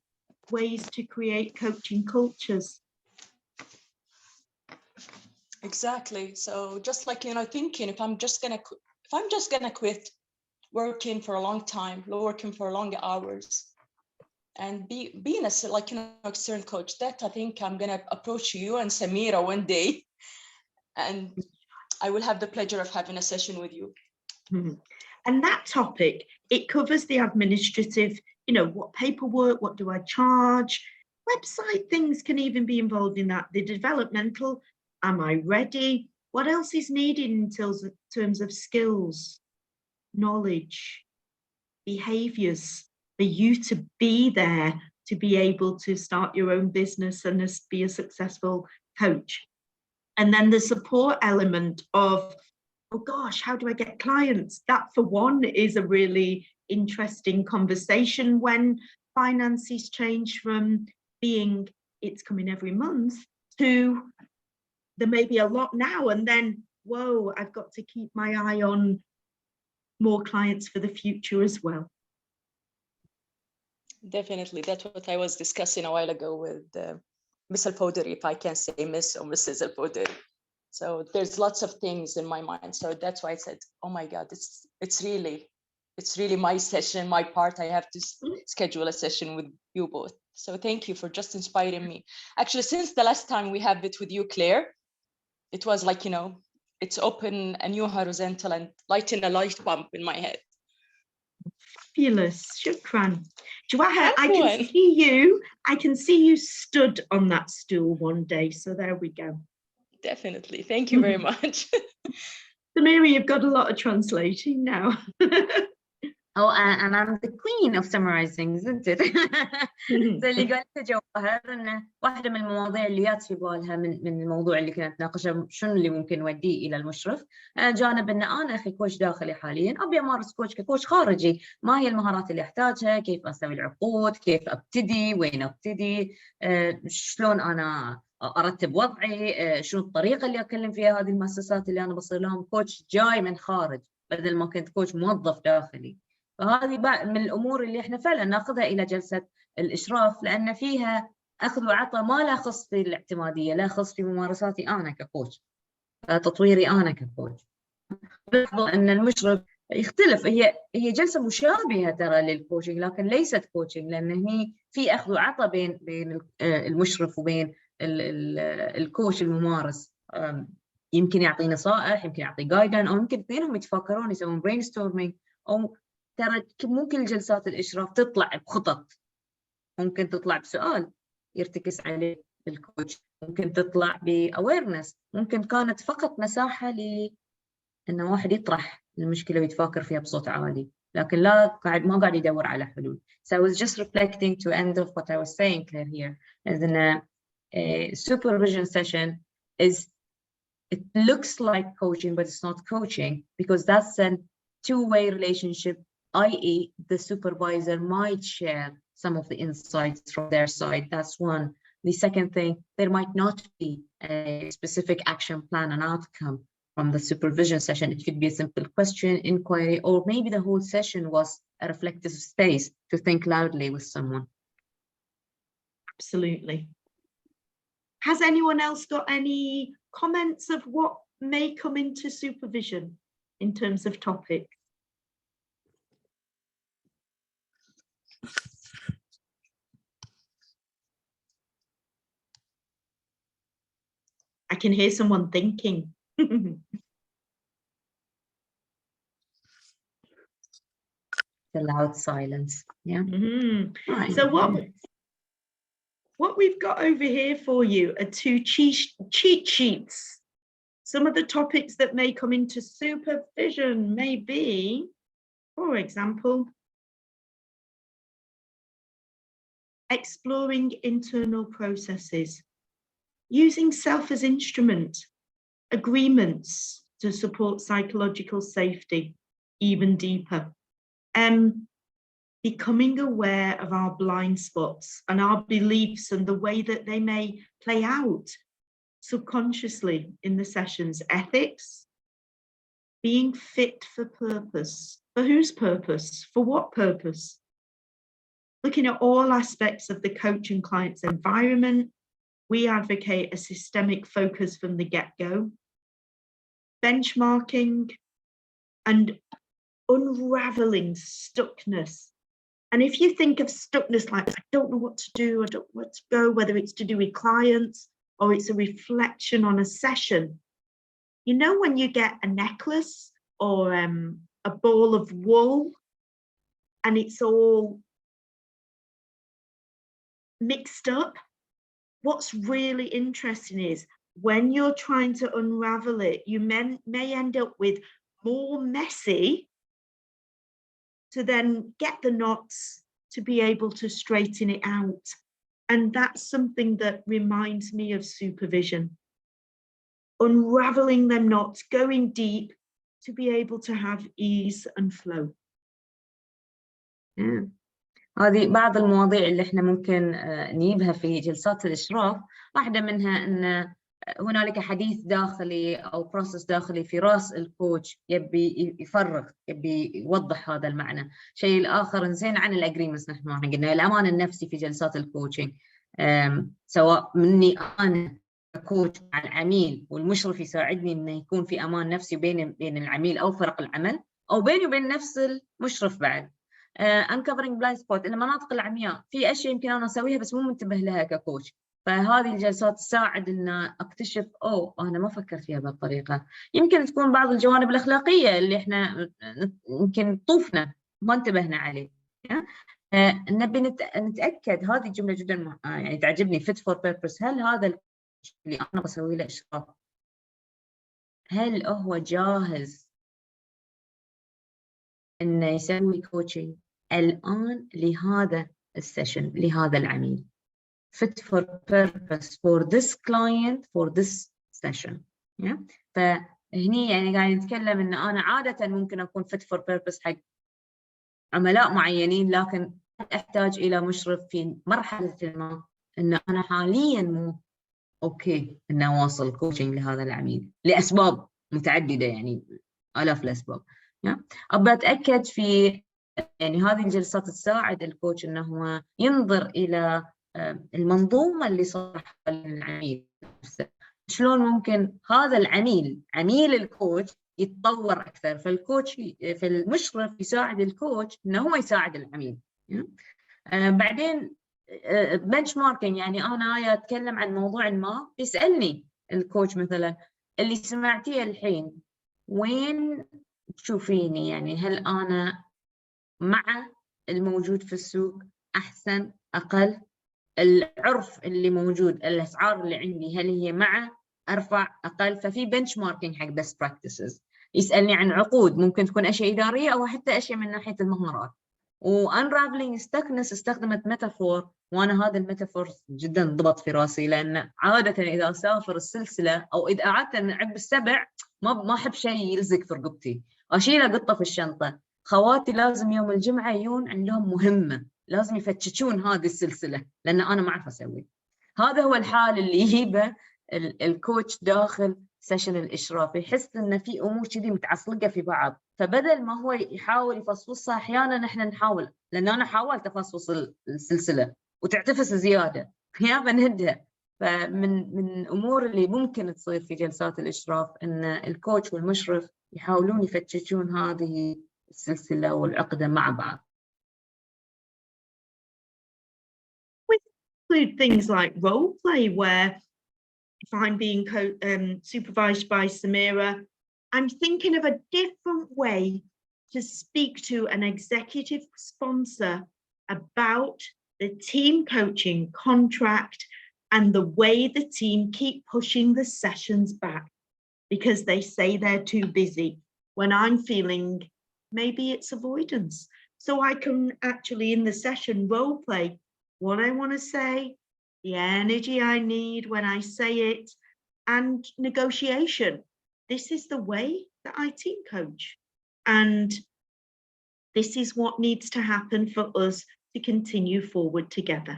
ways to create coaching cultures. Exactly. So just like, thinking if I'm just gonna quit working for a long time, working for long hours, and being a external coach, that I think I'm gonna approach you and Samira one day, and I will have the pleasure of having a session with you. Mm-hmm. And that topic, it covers the administrative, what paperwork, what do I charge? Website things can even be involved in that. The developmental, am I ready? What else is needed in terms of skills, knowledge, behaviors, for you to be there, to be able to start your own business and be a successful coach. And then the support element of, oh gosh, how do I get clients? That for one is a really interesting conversation when finances change from being it's coming every month to there may be a lot now, and then, whoa, I've got to keep my eye on more clients for the future as well. Definitely. That's what I was discussing a while ago with Miss Al-Fawdari, if I can say Miss or Mrs. Al-Fawdari. So there's lots of things in my mind. So that's why I said, oh my God, it's really it's really my session, my part. I have to schedule a session with you both. So thank you for just inspiring me. Actually, since the last time we had it with you, Claire, it was like, you know, it's open a new horizontal and lighting a light bulb in my head. Fabulous. Shukran. Jawaha, I Afwan. can see you stood on that stool one day. So there we go. Definitely. Thank you very much. Samira, you've got a lot of translating now. Oh, and I'm the queen of summarizing, isn't it? زي اللي قالت جوهر إن واحدة من المواضيع اللي جات في بالها من الموضوع اللي كنا نتناقشه شنو اللي ممكن نوديه إلى المشرف، جانب إن أنا أخي كوش داخلي حاليا أبي أمارس كوش ككوش خارجي، ما هي المهارات اللي أحتاجها، كيف أسوي العقود، كيف أبتدي، وين أبتدي، شلون أنا أرتب وضعي، شنو الطريقة اللي أكلم فيها هذه المؤسسات اللي أنا بصير لهم كوتش جاي من خارج بدل ما كنت كوتش موظف داخلي. فهذه من الأمور اللي إحنا فعلا ناخذها إلى جلسة الإشراف، لأن فيها أخذ وعطاء ما لا يخص في الاعتمادية، لا يخص في ممارساتي أنا ككوتش، تطويري أنا ككوتش. لاحظوا أن المشرف يختلف، هي جلسة مشابهة ترى للكوتشنج لكن ليست كوتشنج، لأن هي في أخذ وعطاء بين المشرف وبين الكوتش الممارس. يمكن يعطي نصائح، يمكن يعطي جايدن، أو يمكن اثنينهم يتفكرون يسوون برين ستورمينج، أو ترى ممكن جلسات الإشراف تطلع بخطط، ممكن تطلع بسؤال يرتكز عليه الكوتش، ممكن تطلع بأويرنس، ممكن كانت فقط مساحة لأنه واحد يطرح المشكلة ويتفكر فيها بصوت عالي، لكن ما قاعد يدور على حلول. So I was just reflecting to end of what I was saying, Claire, here, as in a supervision session it looks like coaching, but it's not coaching, because that's a two-way relationship, i.e. the supervisor might share some of the insights from their side. That's one. The second thing, there might not be a specific action plan and outcome from the supervision session. It could be a simple question, inquiry, or maybe the whole session was a reflective space to think loudly with someone. Absolutely. Has anyone else got any comments of what may come into supervision in terms of topic? I can hear someone thinking. The loud silence. Yeah. Mm-hmm. Right. So what we've got over here for you are two cheat sheets. Some of the topics that may come into supervision may be, for example, exploring internal processes, using self as instrument, agreements to support psychological safety even deeper, becoming aware of our blind spots and our beliefs and the way that they may play out subconsciously in the sessions, ethics, being fit for purpose. For whose purpose? For what purpose? Looking at all aspects of the coach and client's environment, we advocate a systemic focus from the get-go, benchmarking and unraveling stuckness. And if you think of stuckness like, I don't know what to do, I don't know where to go, whether it's to do with clients or it's a reflection on a session, you know, when you get a necklace or a ball of wool and it's all mixed up, what's really interesting is when you're trying to unravel it, you may end up with more messy to then get the knots to be able to straighten it out. And that's something that reminds me of supervision. Unraveling them knots, going deep to be able to have ease and flow. هذه بعض المواضيع اللي احنا ممكن نجيبها في جلسات الإشراف. واحدة منها أن هنالك حديث داخلي أو بروسس داخلي في رأس الكوتش يبي يفرغ، يبي يوضح هذا المعنى. شيء الآخر نزين عن الأجريمنتس، نحن قلنا الأمان النفسي في جلسات الكوتشنج، سواء مني أنا كوتش مع العميل والمشرف يساعدني إنه يكون في أمان نفسي بين العميل أو فرق العمل، او بيني وبين نفس المشرف بعد. uncovering blind spot، المناطق العمياء، في اشياء يمكن انا اسويها بس مو منتبه لها ككوتش، فهذه الجلسات تساعد ان اكتشف انا ما فكرت فيها بهالطريقه. يمكن تكون بعض الجوانب الاخلاقيه اللي احنا يمكن طوفنا ما انتبهنا عليه. نبي نتاكد، هذه الجمله جدا يعني تعجبني، fit for purpose. هل هذا اللي انا بسوي له اشراف هل هو جاهز انه يسوي كوتشنج الان لهذا السيشن، لهذا العميل؟ fit for purpose for this client for this session. فهني يعني قاعد نتكلم ان انا عاده ممكن اكون fit for purpose حق عملاء معينين، لكن احتاج الى مشرف في مرحله ما ان انا حاليا مو اوكي ان اواصل كوتشنج لهذا العميل لاسباب متعدده، يعني آلاف الاسباب. ابى اتاكد في يعني هذه الجلسات تساعد الكوتش انه هو ينظر الى المنظومه اللي صار للعميل نفسه، شلون ممكن هذا العميل، عميل الكوتش، يتطور اكثر. فالكوتش في المشرف يساعد الكوتش انه هو يساعد العميل. بعدين بنش ماركينج، يعني انا اتكلم عن موضوع ما، بيسالني الكوتش مثلا اللي سمعتيه الحين وين تشوفيني، يعني هل انا مع الموجود في السوق، احسن، اقل، العرف اللي موجود، الاسعار اللي عندي هل هي مع، ارفع، اقل. ففي بنش ماركينج حق بيست براكتسز. يسالني عن عقود، ممكن تكون اشياء اداريه او حتى اشياء من ناحيه المهارات. وانرافلينج ستكنس استخدمت ميتافور، وانا هذا الميتافور جدا ضبط في راسي، لان عاده اذا اسافر السلسله او اذا قعدت نعب السبع ما احب شيء يلزق في رقبتي، اشيله قطه في الشنطه. خواتي لازم يوم الجمعه يجون عندهم مهمه، لازم يفتشون هذه السلسله لان انا ما اعرف اسوي. هذا هو الحال اللي يجيبه الكوتش داخل سيشن الاشراف، يحس ان في امور كذي متعصلقه في بعض، فبدل ما هو يحاول يفصفصها، احيانا احنا نحاول، لان انا حاولت افصفص السلسله وتعتفس زياده يا بنهدها. فمن الامور اللي ممكن تصير في جلسات الاشراف ان الكوتش والمشرف يحاولون يفتشون هذه السلسله والعقده مع بعض. Include things like role play, where if I'm being supervised by Samira, I'm thinking of a different way to speak to an executive sponsor about the team coaching contract and the way the team keep pushing the sessions back because they say they're too busy, when I'm feeling maybe it's avoidance. So I can actually in the session role play what I want to say, the energy I need when I say it, and negotiation. This is the way that I team coach, and this is what needs to happen for us to continue forward together.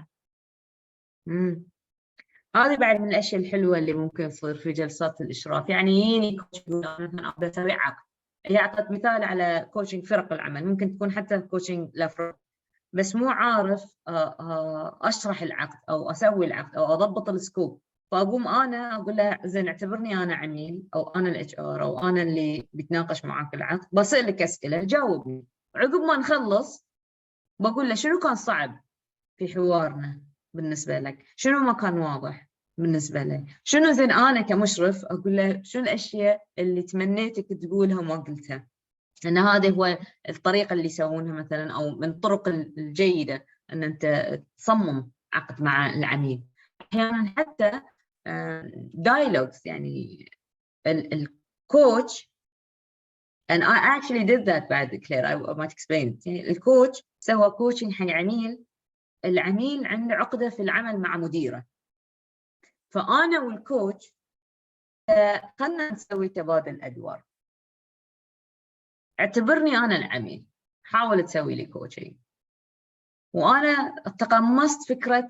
هذه بعد من الاشياء الحلوه اللي ممكن تصير في جلسات الاشراف. يعني يجيني كوتش يقول انا مثلا ابدا اسوي عقد، هي اعطت مثال على كوتشنج فرق العمل، ممكن تكون حتى كوتشنج لافرق، بس مو عارف اشرح العقد او اسوي العقد او اضبط السكوب. فاقوم انا اقول له زين اعتبرني انا عميل او انا الاتش ار او انا اللي بتناقش معاك العقد، بسالك اسئله جاوبني. عقب ما نخلص بقول له شنو كان صعب في حوارنا بالنسبه لك، شنو ما كان واضح بالنسبه لك، شنو زين انا كمشرف اقول له شنو الاشياء اللي تمنيتك تقولها وما قلتها. لأن هذا هو الطريقة اللي يسوونها مثلا، أو من الطرق الجيدة أن أنت تصمم عقد مع العميل. أحيانا حتى dialogues، يعني الكوتش and I actually did that بعد كلير I might explain it. يعني الكوتش سوى كوتشنج حق عميل، العميل عنده عقدة في العمل مع مديره، فأنا والكوتش خلنا نسوي تبادل أدوار. اعتبرني أنا العميل، حاول تسوي لي كوتشنج، وأنا تقمصت فكرة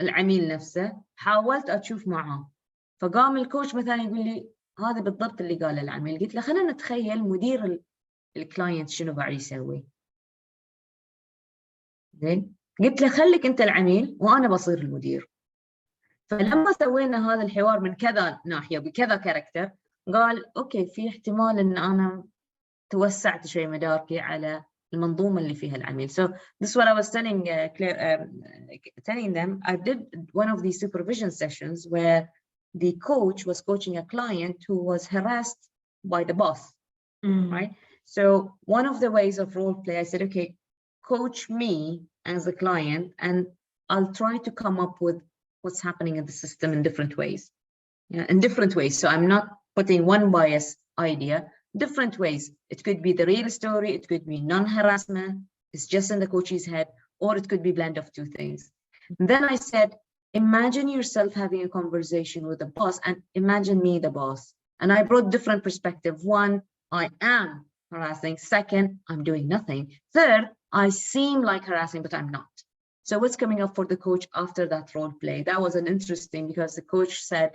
العميل نفسه، حاولت أشوف معاه. فقام الكوتش مثلا يقول لي هذا بالضبط اللي قاله العميل. قلت له خلينا نتخيل مدير الكلاينت شنو قاعد يسوي. زين، قلت له خليك أنت العميل وأنا بصير المدير. فلما سوينا هذا الحوار من كذا ناحية بكذا كاركتر، قال أوكي في احتمال إن أنا توسعت شوي مداركي على المنظومة اللي فيها العميل. So this is what I was telling Claire, telling them. I did one of these supervision sessions where the coach was coaching a client who was harassed by the boss, right? So one of the ways of role play, I said, okay, coach me as a client, and I'll try to come up with what's happening in the system in different ways. Yeah, in different ways. So I'm not putting one bias idea, different ways. It could be the real story, it could be non-harassment, it's just in the coach's head, or it could be a blend of two things. And then I said, imagine yourself having a conversation with the boss, and imagine me the boss. And I brought different perspective. One, I am harassing. Second, I'm doing nothing. Third, I seem like harassing, but I'm not. So what's coming up for the coach after that role play? That was an interesting, because the coach said,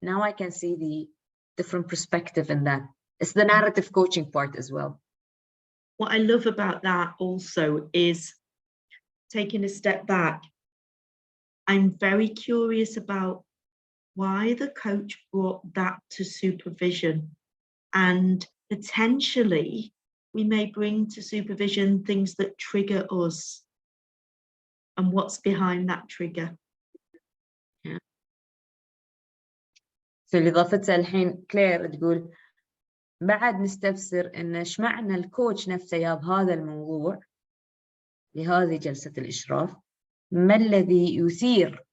now I can see the different perspective in that. It's the narrative coaching part as well. What I love about that also is taking a step back. I'm very curious about why the coach brought that to supervision, and potentially we may bring to supervision things that trigger us and what's behind that trigger. Yeah. So اللي ضافتها الحين كلير تقول بعد نستفسر إن إيش معنى الكوتش نفسه جاب هذا الموضوع لهذه جلسة الإشراف، ما الذي يثير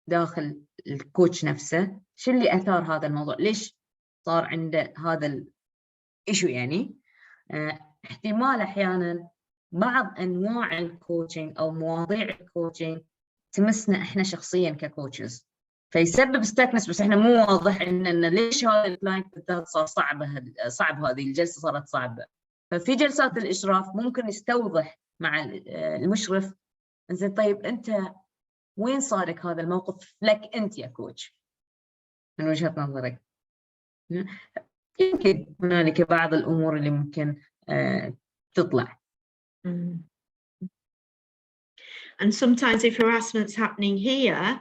داخل الكوتش نفسه، شو اللي أثار هذا الموضوع، ليش صار عنده هذا الإيشو يعني. احتمال أحيانا بعض أنواع الكوتشنج أو مواضيع الكوتشنج تمسنا إحنا شخصيا ككوتشز، فيسبب استكنس، بس إحنا مو واضح إن ليش هذا الكلاينت بالذات صار صعب هذه الجلسة صارت صعبة. ففي جلسات الإشراف ممكن يستوضح مع المشرف، إنزين طيب أنت وين صارك هذا الموقف لك أنت يا كوتش من وجهة نظرك. يمكن هنالك بعض الأمور اللي ممكن تطلع. And sometimes if harassment's happening here,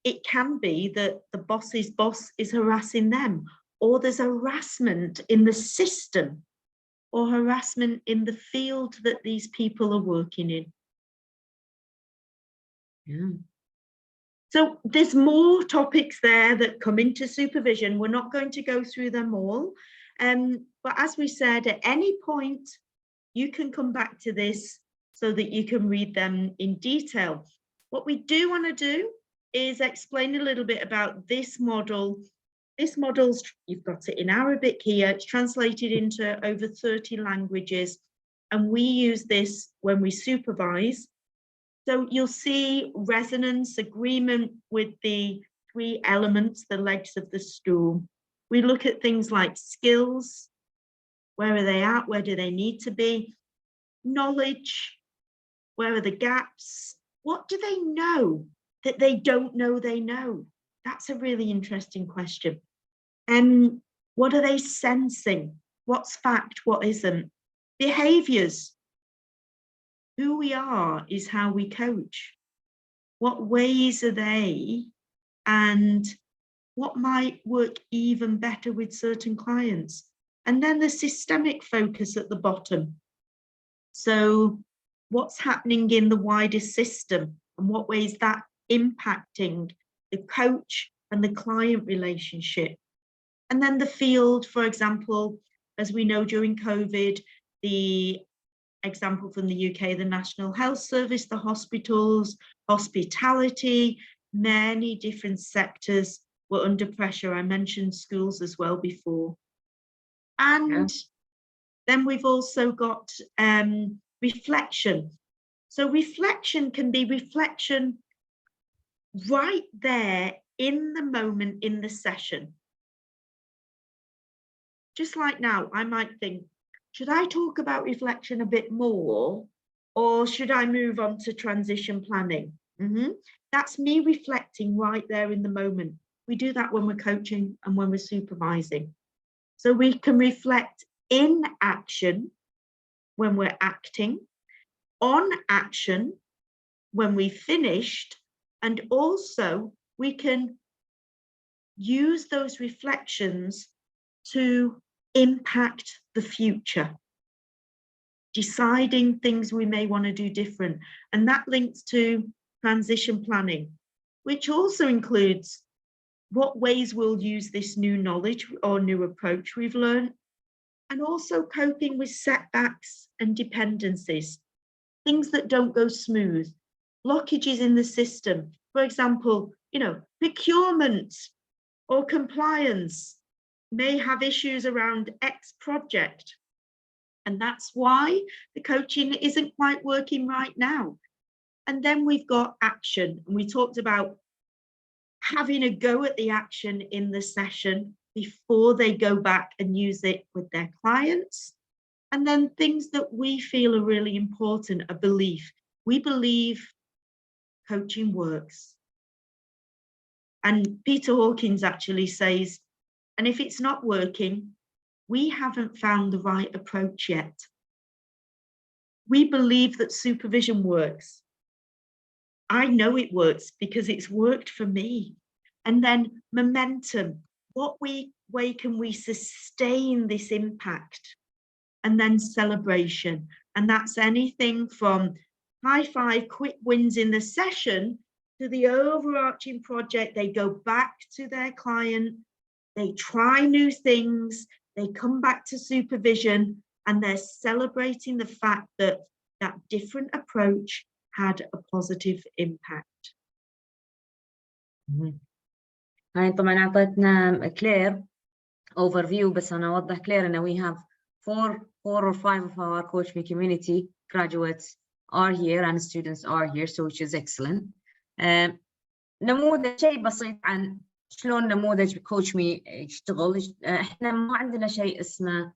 it can be that the boss's boss is harassing them, or there's harassment in the system, or harassment in the field that these people are working in. Yeah. So there's more topics there that come into supervision. We're not going to go through them all. But as we said, at any point, you can come back to this so that you can read them in detail. What we do want to do is explain a little bit about this model. This model's, you've got it in Arabic here, it's translated into over 30 languages, and we use this when we supervise. So you'll see resonance, agreement with the three elements, the legs of the stool. We look at things like skills, where are they at, where do they need to be? Knowledge, where are the gaps? What do they know that they don't know they know? That's a really interesting question. And what are they sensing? What's fact, what isn't? Behaviors. Who we are is how we coach. What ways are they? And what might work even better with certain clients? And then the systemic focus at the bottom. So what's happening in the wider system and what ways that impacting the coach and the client relationship. And then the field, for example, as we know during COVID, the example from the UK, the National Health Service, the hospitals, hospitality, many different sectors were under pressure. I mentioned schools as well before. And then we've also got reflection. So reflection can be reflection right there in the moment in the session. Just like now, I might think, should I talk about reflection a bit more, or should I move on to transition planning? That's me reflecting right there in the moment. We do that when we're coaching and when we're supervising. So we can reflect in action when we're acting, on action when we've finished, and also we can use those reflections to impact the future, deciding things we may want to do different. And that links to transition planning, which also includes what ways we'll use this new knowledge or new approach we've learned, and also coping with setbacks and dependencies, things that don't go smooth, blockages in the system. For example, procurement or compliance may have issues around X project, and that's why the coaching isn't quite working right now. And then we've got action, and we talked about having a go at the action in the session before they go back and use it with their clients. And then things that we feel are really important, a belief. We believe coaching works. And Peter Hawkins actually says, and if it's not working, we haven't found the right approach yet. We believe that supervision works. I know it works because it's worked for me. And then momentum, what way can we sustain this impact? And then celebration. And that's anything from high five, quick wins in the session to the overarching project. They go back to their client, they try new things, they come back to supervision, and they're celebrating the fact that that different approach had a positive impact. هاي طبعا أعطتنا كلير overview, بس أنا أوضح كلير إنه we have four or five of our Coach Me community graduates are here and students are here, so which is excellent. نموذج شيء بسيط عن شلون نموذج Coach Me يشتغل. إحنا ما عندنا شيء اسمه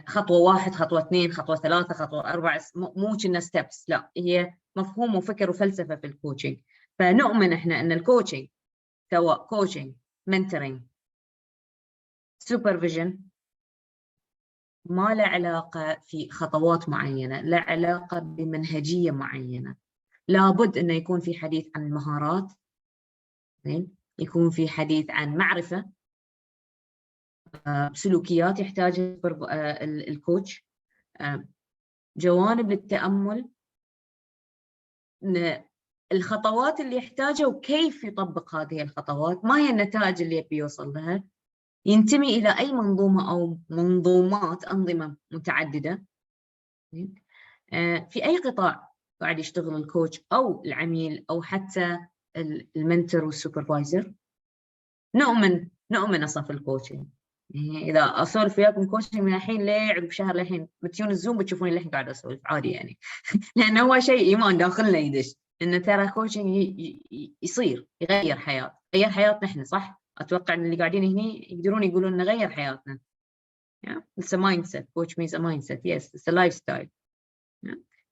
خطوة 1 خطوة 2 خطوة 3 خطوة 4، مو كنا ستيبس، لا، هي مفهوم وفكر وفلسفة في الكوتشنج. فنؤمن إحنا إن الكوتشنج سواء كوتشنج، منتورينج، سوبرفيجن، ما له علاقة في خطوات معينة، له علاقة بمنهجية معينة. لابد إنه يكون في حديث عن المهارات، يكون في حديث عن معرفة، سلوكيات يحتاجها الكوتش، جوانب للتأمل، الخطوات اللي يحتاجها وكيف يطبق هذه الخطوات، ما هي النتائج اللي يبي يوصل لها، ينتمي إلى أي منظومة أو منظومات أنظمة متعددة، في أي قطاع قاعد يشتغل الكوتش أو العميل أو حتى المنتور والسوبرفايزر. نؤمن أصلا في الكوتشنج. إذا أسولف وياكم كوتشنج من الحين لعقب شهر للحين بتجون الزوم بتشوفوني الحين قاعد أسولف عادي يعني. لأنه هو شيء إيمان داخلنا يدش، إنه ترى كوتشنج يصير يغير حياة، غير حياتنا إحنا، صح؟ أتوقع إن اللي قاعدين هني يقدرون يقولون إنه غير حياتنا. It's a mindset. Coach means a mindset. Yes, it's a lifestyle.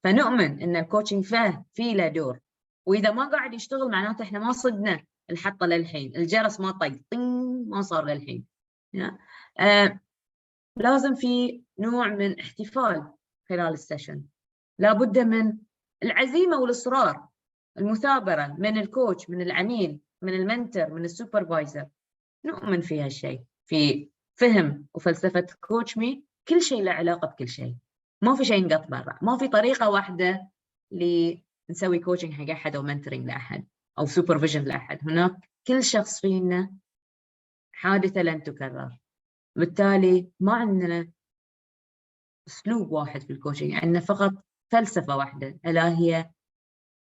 فنؤمن إن الكوتشنج فيه له دور، وإذا ما قاعد يشتغل معناته إحنا ما صدنا الحطة للحين، الجرس ما طق طين ما صار للحين. لازم في نوع من احتفال خلال السيشن، لابد من العزيمة والإصرار، المثابرة من الكوتش، من العميل، من المنتور، من السوبرفايزر. نؤمن في هالشيء، في فهم وفلسفة كوتش مي كل شيء له علاقة بكل شيء، ما في شيء نقط برا، ما في طريقة واحدة نسوي كوتشنج حق أحد أو منتورينج لأحد أو سوبرفيجن لأحد. هناك كل شخص فينا حادثة لن تكرر، بالتالي ما عندنا أسلوب واحد في الكوتشنج، عندنا فقط فلسفة واحدة، ألا هي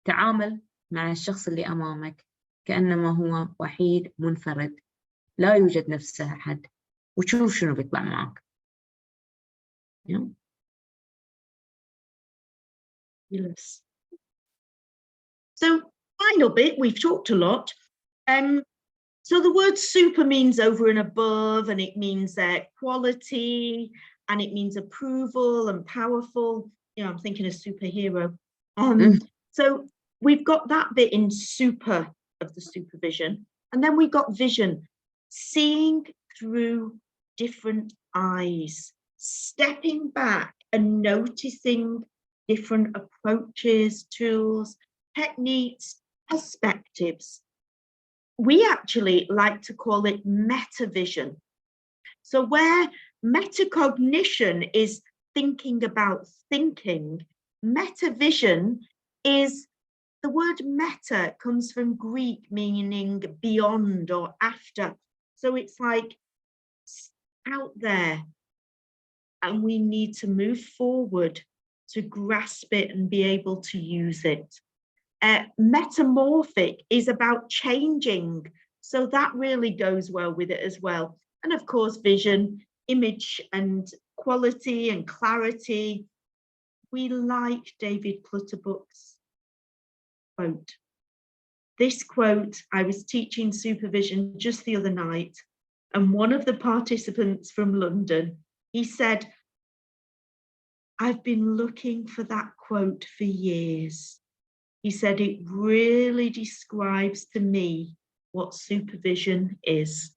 تعامل مع الشخص اللي أمامك كأنما هو وحيد منفرد لا يوجد نفسه أحد، وتشوف شنو بيطلع معك. Yes. So, final bit, we've talked a lot. So the word super means over and above, and it means quality, and it means approval and powerful. I'm thinking of superhero. So we've got that bit in super of the supervision, and then we've got vision, seeing through different eyes, stepping back and noticing different approaches, tools, techniques, perspectives. We actually like to call it meta vision. So where Metacognition is thinking about thinking. Metavision is, the word meta comes from Greek meaning beyond or after. So it's like out there, and we need to move forward to grasp it and be able to use it. Metamorphic is about changing. So that really goes well with it as well. And of course, vision, image and quality and clarity. We like David Clutterbuck's quote. This quote, I was teaching supervision just the other night, and one of the participants from London, he said, I've been looking for that quote for years. He said, it really describes to me what supervision is.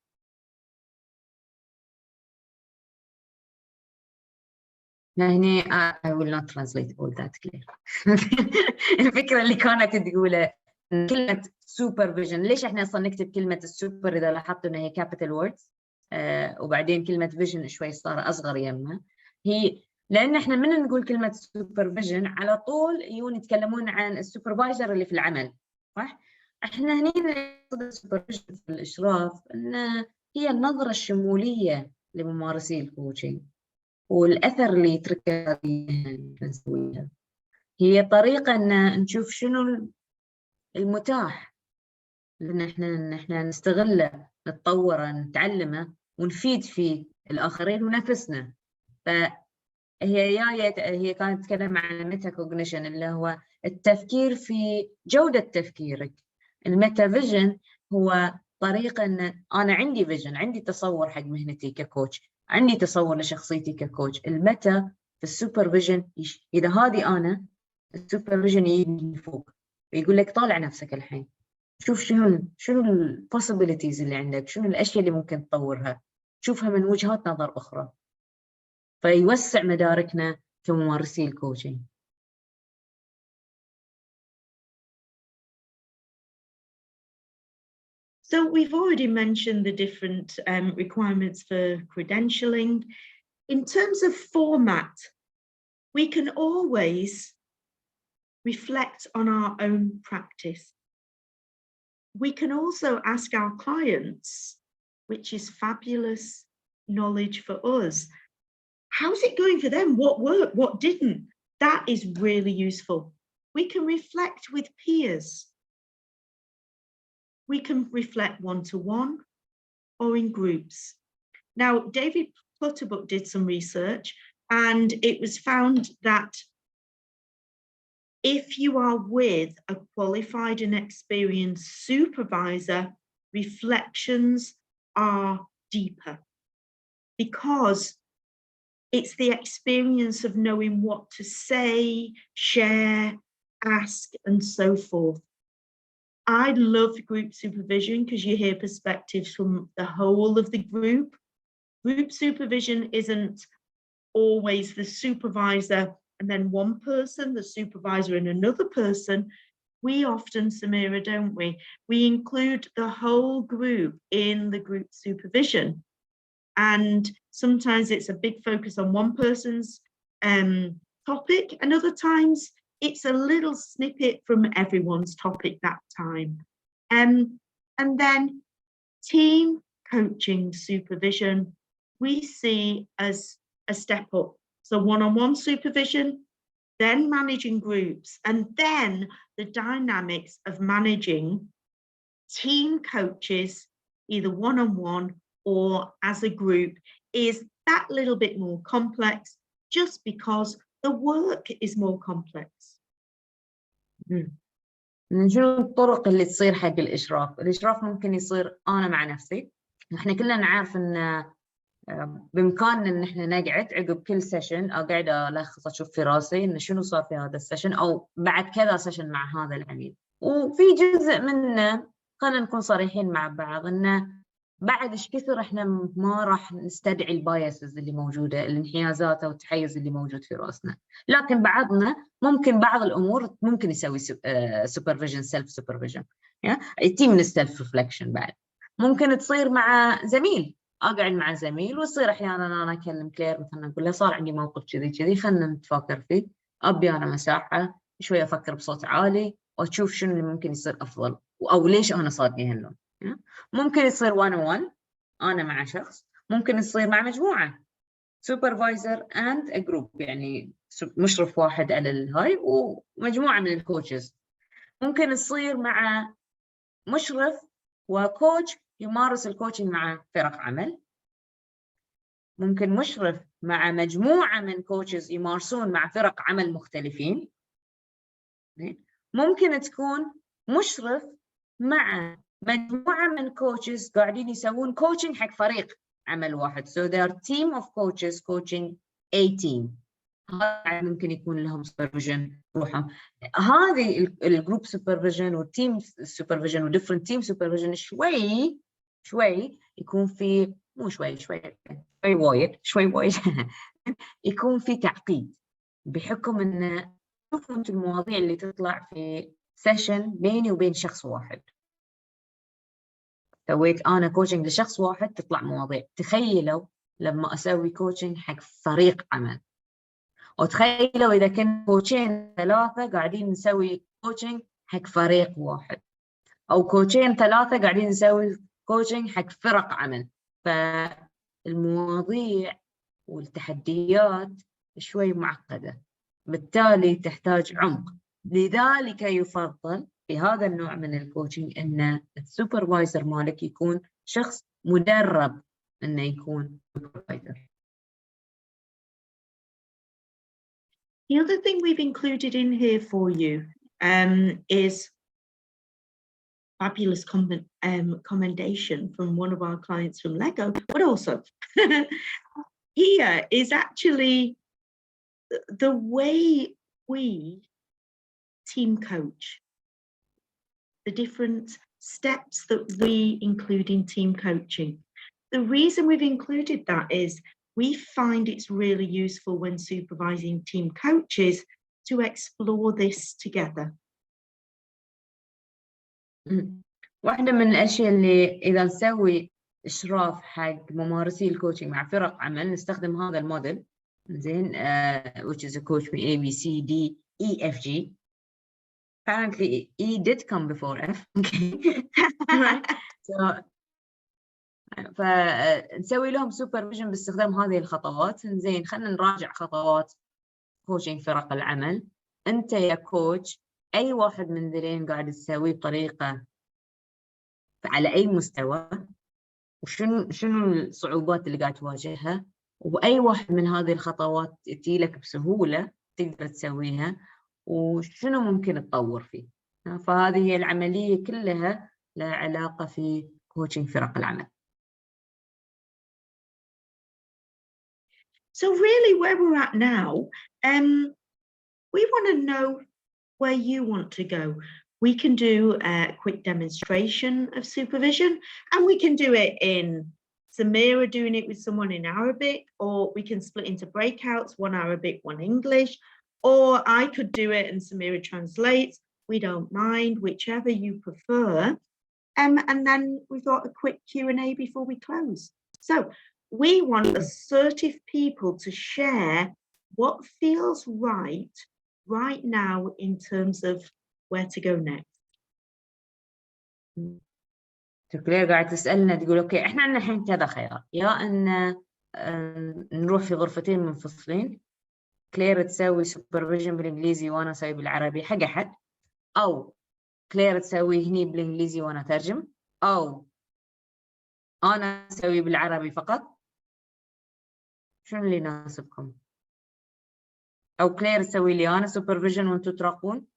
يعني I will not translate all that clear. الفكرة اللي كانت تقوله كلمة supervision، ليش احنا اصلا نكتب كلمة السوبر إذا لاحظت انها هي capital words وبعدين كلمة vision شوي صار أصغر يمها، هي لأن احنا من نقول كلمة supervision على طول يجون يتكلمون عن السوبرفايزر اللي في العمل، صح؟ احنا هنا نقصد السوبرفيجن في الإشراف إن هي النظرة الشمولية لممارسي الكوتشنج والأثر اللي يتركه نسويها. هي طريقة إن نشوف شنو المتاح لأن احنا نستغله، نتطوره، نتعلمه ونفيد فيه الآخرين ونفسنا. هي كانت تتكلم عن الميتا كوجنيشن اللي هو التفكير في جودة تفكيرك. الميتا فيجن هو طريقة ان انا عندي فيجن، عندي تصور حق مهنتي ككوتش، عندي تصور لشخصيتي ككوتش. الميتا في السوبرفيجن اذا هذه انا، السوبرفيجن يجي فوق ويقول لك طالع نفسك الحين، شوف شنو البوسيبيليتيز اللي عندك، شنو الاشياء اللي ممكن تطورها، شوفها من وجهات نظر اخرى، فيوسع مداركنا كممارسي الكوتشنج. So we've already mentioned the different requirements for credentialing. In terms of format, we can always reflect on our own practice. We can also ask our clients, which is fabulous knowledge for us, how's it going for them? What worked? What didn't? That is really useful. We can reflect with peers. We can reflect one-to-one or in groups. Now, David Clutterbuck did some research, and it was found that if you are with a qualified and experienced supervisor, reflections are deeper because it's the experience of knowing what to say, share, ask, and so forth. I love group supervision because you hear perspectives from the whole of the group. Group supervision isn't always the supervisor and then one person, the supervisor and another person. We often, Samira, don't we? We include the whole group in the group supervision. And sometimes it's a big focus on one person's topic, and other times it's a little snippet from everyone's topic that time. And then team coaching supervision, we see as a step up. So one-on-one supervision, then managing groups, and then the dynamics of managing team coaches, either one-on-one or as a group, is that little bit more complex just because the work is more complex. شنو الطرق اللي تصير حق الإشراف؟ الإشراف ممكن يصير أنا مع نفسي. إحنا كلنا نعرف إن بإمكاننا إن إحنا نقعد عقب كل سيشن أقعد ألخص أشوف في راسي إن شنو صار في هذا السيشن أو بعد كذا سيشن مع هذا العميل. وفي جزء منه خلينا نكون صريحين مع بعض إنه بعد إيش كثر إحنا ما راح نستدعي البايسز اللي موجودة، الانحيازات أو التحيز اللي موجود في رأسنا، لكن بعضنا ممكن بعض الأمور ممكن يسوي supervision self supervision، يتي من self reflection. بعد ممكن تصير مع زميل اقعد مع زميل، ويصير احيانا انا اكلم كلير مثلا اقول لها صار عندي موقف كذي كذي، خلينا نتفكر فيه، ابي انا مساحه شويه افكر بصوت عالي واشوف شنو اللي ممكن يصير افضل، او ليش انا صار لي هاللون. ممكن يصير 1 on 1 انا مع شخص، ممكن يصير مع مجموعه supervisor and a group، يعني مشرف واحد على الهاي ومجموعه من الكوتشز. ممكن يصير مع مشرف وكوتش يمارس الكوتشنج مع فرق عمل. ممكن مشرف مع مجموعة من كوتشز يمارسون مع فرق عمل مختلفين. ممكن تكون مشرف مع مجموعة من كوتشز قاعدين يسوون كوتشنج حق فريق عمل واحد. So there are team of coaches coaching a team. هذا ممكن يكون لهم سوبرفيجن روحهم. هذه الجروب سوبرفيجن والتيم سوبرفيجن وديفرنت تيم سوبرفيجن شوي يكون في، مو شوي وايد يكون في تعقيد، بحكم ان شوفوا انتم المواضيع اللي تطلع في سيشن بيني وبين شخص واحد. سويت انا كوتشنج لشخص واحد تطلع مواضيع. تخيلوا لما اسوي كوتشنج حق فريق عمل، وتخيلوا إذا كنا كوتشين 3 قاعدين نسوي كوتشنج حق فريق واحد، أو كوتشين 3 قاعدين نسوي كوتشنج حق فرق عمل. فالمواضيع والتحديات شوي معقدة، بالتالي تحتاج عمق. لذلك يفضل في هذا النوع من الكوتشنج أن السوبرفايزر مالك يكون شخص مدرب أنه يكون سوبرفايزر. The other thing we've included in here for you is fabulous commendation from one of our clients from Lego, but also here is actually the way we team coach, the different steps that we include in team coaching. The reason we've included that is we find it's really useful when supervising team coaches to explore this together. واحدة من الأشياء اللي إذا نسوي إشراف حق ممارسي الكوتشنج مع فرق عمل نستخدم هذا الموديل، زين which is a coach with A, B, C, D, E, F, G. Apparently E did come before F. Right? So فنسوي لهم سوبرفيجن باستخدام هذه الخطوات. زين خلينا نراجع خطوات كوتشنج فرق العمل. أنت يا كوتش أي واحد من ذلين قاعد تسويه بطريقة على أي مستوى، وشنو الصعوبات اللي قاعد تواجهها، وأي واحد من هذه الخطوات تجي لك بسهولة تقدر تسويها، وشنو ممكن تطور فيه. فهذه هي العملية كلها لها علاقة في كوتشنج فرق العمل. So really where we're at now, we want to know where you want to go. We can do a quick demonstration of supervision, and we can do it in Samira doing it with someone in Arabic, or we can split into breakouts, one Arabic, one English, or I could do it and Samira translates. We don't mind, whichever you prefer. And then we've got a quick Q&A before we close. So we want assertive people to share what feels right now in terms of where to go next. كلير قاعد تسألنا تقول أوكي إحنا عندنا الحين كذا خيار، يا أن نروح في غرفتين منفصلين، كلير تسوي سوبرفيجن بالإنجليزي وأنا أسوي بالعربي حق أحد، أو كلير تسوي هني بالإنجليزي وأنا أترجم، أو أنا أسوي بالعربي فقط. شنو اللي يناسبكم؟ أو كلير تسوي لي أنا سوبرفيجن وأنتوا تراقبون.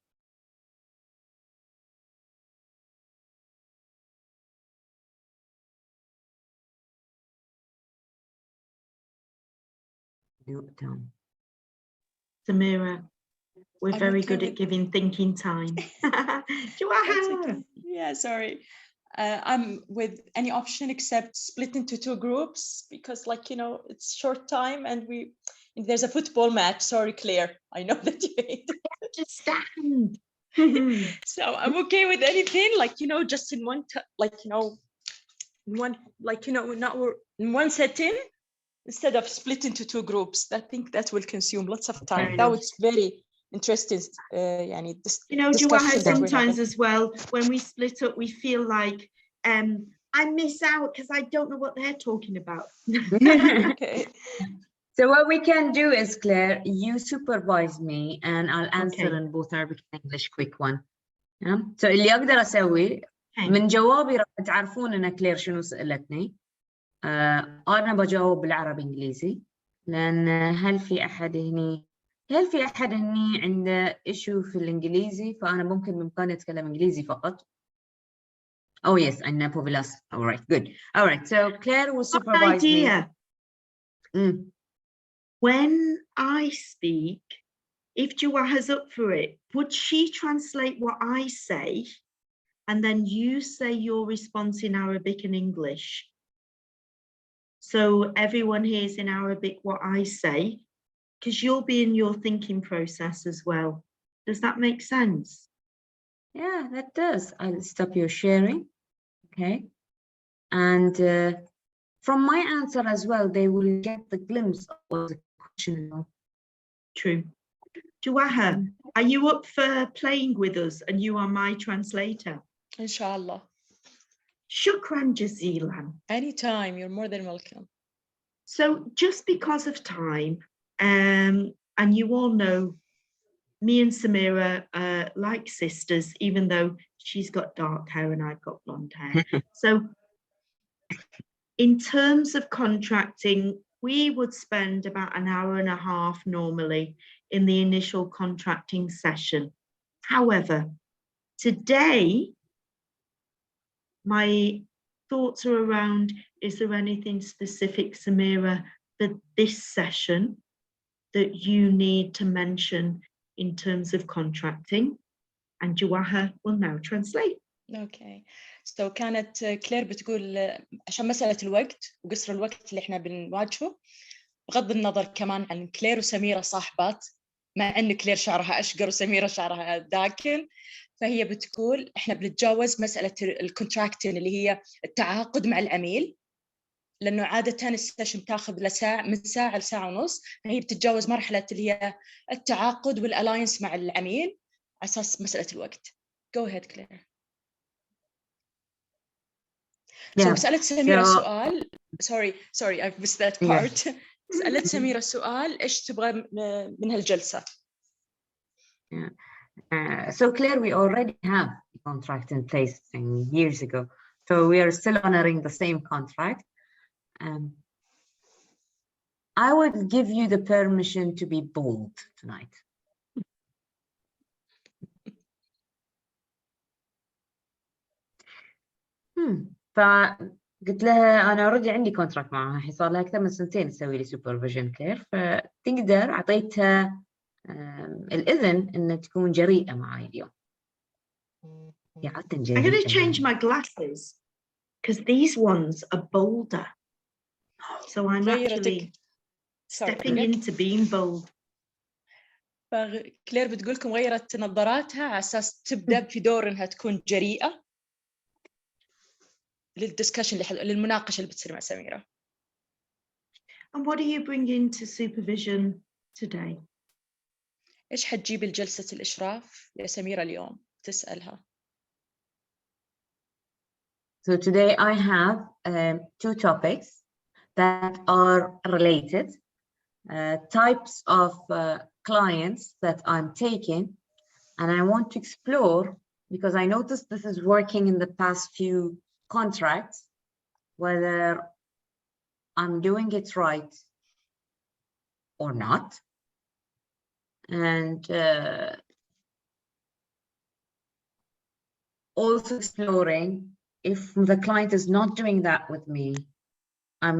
Samira, we're very good at giving thinking time. Okay. Yeah, sorry. I'm with any option except split into 2 groups because, like, you know, it's short time and there's a football match. Sorry, Claire. I know that you hate it. Understand. So I'm okay with anything, like, you know, just in one, like, you know, one, like, you know, not in one setting, instead of split into two groups. I think that will consume lots of time. Fair That enough. was very interesting. يعني You know, discussion Joaha, that we're sometimes having. as well, when we split up, we feel like I miss out because I don't know what they're talking about. Okay. So what we can do is, Claire, you supervise me and I'll answer Okay. in both Arabic and English, quick one. Yeah? So اللي أقدر أسوي Okay. من جوابي راح تعرفون إن كلير شنو سألتني. أنا بجاوب بالعربي إنجليزي، لأن هل في أحد هني عنده إشو في الإنجليزي، فأنا ممكن بإمكاني أتكلم إنجليزي فقط. Oh yes, I know Povilas. All right, good. All right, so Claire will supervise me. When I speak, if Joaha's up for it, would she translate what I say and then you say your response in Arabic and English? So everyone hears in Arabic what I say, because you'll be in your thinking process as well. Does that make sense? Yeah, that does. I'll stop your sharing. Okay. And from my answer as well, they will get the glimpse of what the question is. True. Joaha, are you up for playing with us and you are my translator? Inshallah. Shukran jazilan. Anytime, you're more than welcome. So just because of time, and you all know me and Samira are like sisters, even though she's got dark hair and I've got blonde hair. So in terms of contracting, we would spend about an hour and a half normally in the initial contracting session. However, today, my thoughts are around, is there anything specific, Samira, for this session that you need to mention in terms of contracting? And Joaha will now translate. Okay. So كانت كلير بتقول عشان مسألة الوقت وقصر الوقت اللي احنا بنواجهه، بغض النظر كمان عن كلير وسميرة صاحبات، مع ان كلير شعرها اشقر وسميرة شعرها داكن، فهي بتقول احنا بنتجاوز مسألة الكونتراكتين اللي هي التعاقد مع العميل، لانه عادة السيشن تاخذ لساعة، من ساعة لساعة ونص، فهي بتتجاوز مرحلة اللي هي التعاقد والالاينس مع العميل على اساس مسألة الوقت. Go ahead, Claire. So سألت سميرة سؤال. Sorry, I've missed that part. سألت سميرة سؤال إيش تبغى من هالجلسة؟ So Claire, we already have a contract in place years ago. So we are still honoring the same contract. I would give you the permission to be bold tonight. فقلت لها أنا أوريدي عندي كونتراكت معها، صار لها أكثر من سنتين تسوي لي سوبرفيجن كلير، فتقدر أعطيتها الإذن إن تكون جريئة معي اليوم. I'm going to change my glasses because these ones are bolder. So I'm actually stepping into being bold. كلير بتقول لكم غيرت نظاراتها على أساس تبدأ في دور إنها تكون جريئة للدسكشن للمناقشة اللي بتصير مع سميرة. And what do you bring into supervision today? إيش حتجيب الجلسة الإشراف يا سميرة اليوم؟ تسألها. So today I have two topics that are related, types of clients that I'm taking, and I want to explore, because I noticed this is working in the past few contracts, whether I'm doing it right or not. And also exploring if the client is not doing that with me, I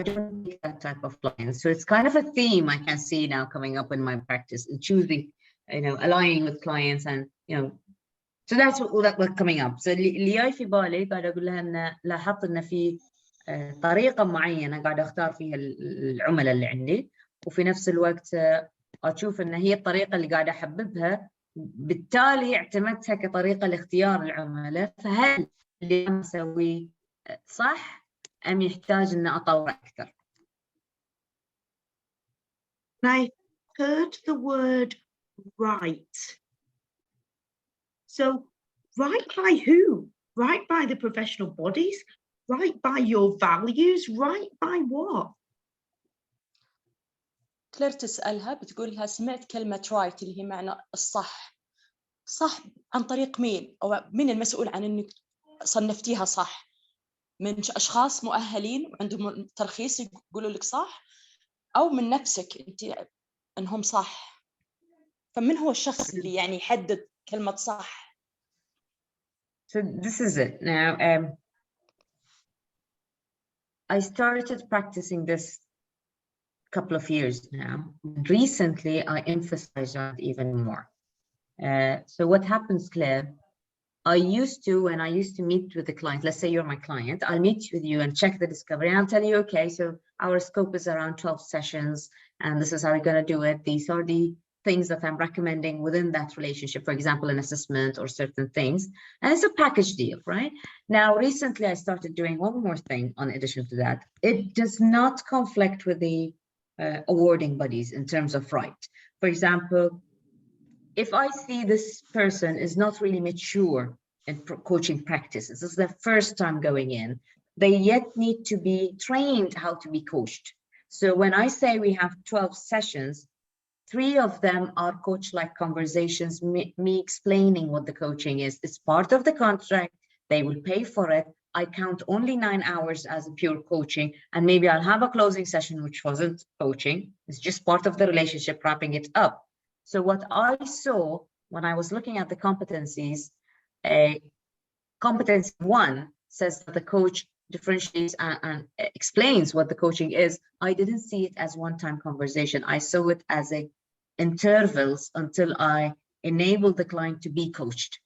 don't take that type of client. So it's kind of a theme I can see now coming up in my practice and choosing, aligning with clients, and so that's what's coming up. So اللي جاي في بالي قاعد اقول لها ان لاحظت ان في طريقه معينه قاعد اختار فيها العملاء اللي عندي، وفي نفس الوقت اشوف ان هي الطريقه اللي قاعد احببها، بالتالي اعتمدتها كطريقه لاختيار العملاء. فهل اللي اسوي صح أم يحتاج إن أطور أكثر؟ I heard the word right. So right by who? Right by the professional bodies? Right by your values? Right by what? كلير تسألها بتقولها سمعت كلمة right اللي هي معنى الصح. صح عن طريق مين؟ أو مين المسؤول عن إنك صنفتيها صح؟ من أشخاص مؤهلين وعندهم ترخيص يقولوا لك صح، أو من نفسك أنت أنهم صح؟ فمن هو الشخص اللي يعني يحدد كلمة صح؟ So this is it. Now, I started practicing this a couple of years now. Recently, I emphasize on it even more. So what happens, Claire? I used to, when I used to meet with the client, let's say you're my client, I'll meet with you and check the discovery. And I'll tell you, okay, so our scope is around 12 sessions, and this is how we're going to do it. These are the things that I'm recommending within that relationship, for example, an assessment or certain things. And it's a package deal, right? Now, recently, I started doing one more thing in addition to that. It does not conflict with the awarding bodies in terms of right. For example, if I see this person is not really mature in coaching practices, this is their first time going in, they yet need to be trained how to be coached. So when I say we have 12 sessions, 3 of them are coach-like conversations, me explaining what the coaching is. It's part of the contract. They will pay for it. I count only 9 hours as a pure coaching, and maybe I'll have a closing session, which wasn't coaching. It's just part of the relationship, wrapping it up. So what I saw when I was looking at the competencies, competency 1 says that the coach differentiates and explains what the coaching is. I didn't see it as one-time conversation. I saw it as intervals until I enabled the client to be coached,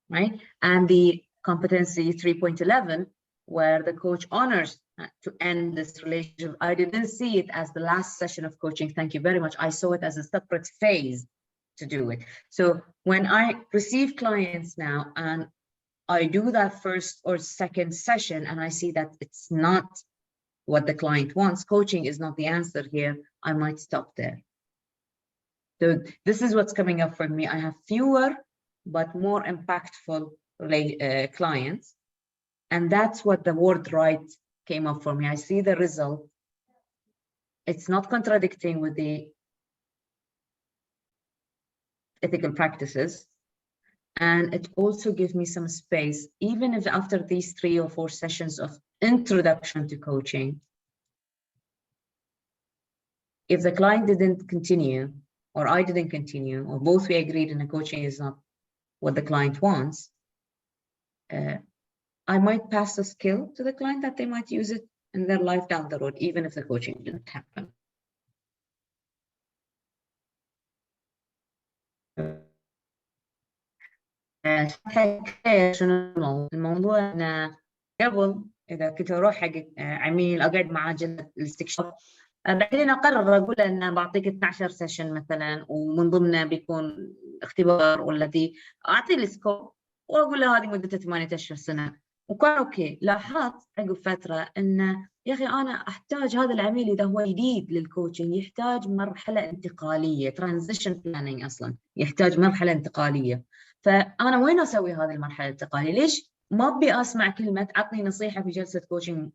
right? And the competency 3.11, where the coach honors to end this relationship, I didn't see it as the last session of coaching. Thank you very much. I saw it as a separate phase to do it. So when I receive clients now and I do that first or second session and I see that it's not what the client wants, coaching is not the answer here, I might stop there. So this is what's coming up for me. I have fewer but more impactful clients. And that's what the word right came up for me. I see the result. It's not contradicting with the ethical practices. And it also gives me some space, even if after these 3 or 4 sessions of introduction to coaching, if the client didn't continue, or I didn't continue, or both we agreed in a coaching is not what the client wants, I might pass the skill to the client that they might use it in their life down the road, even if the coaching didn't happen. شنو الموضوع؟ أن قبل إذا كنت أروح حق عميل أقعد معاه جلسة الاستكشاف، بعدين أقرر أقول أن بعطيك 12 سيشن مثلا، ومن ضمنه بيكون اختبار والذي أعطي السكوب وأقول له هذه مدته 18 سنة، وكان أوكي. لاحظت عقب فترة أن يا أخي أنا أحتاج هذا العميل إذا هو جديد للكوتشنج يحتاج مرحلة انتقالية، transition planning أصلا يحتاج مرحلة انتقالية. فأنا وين أسوي هذه المرحلة الانتقالية؟ ليش ما أبي أسمع كلمة عطني نصيحة في جلسة كوتشنج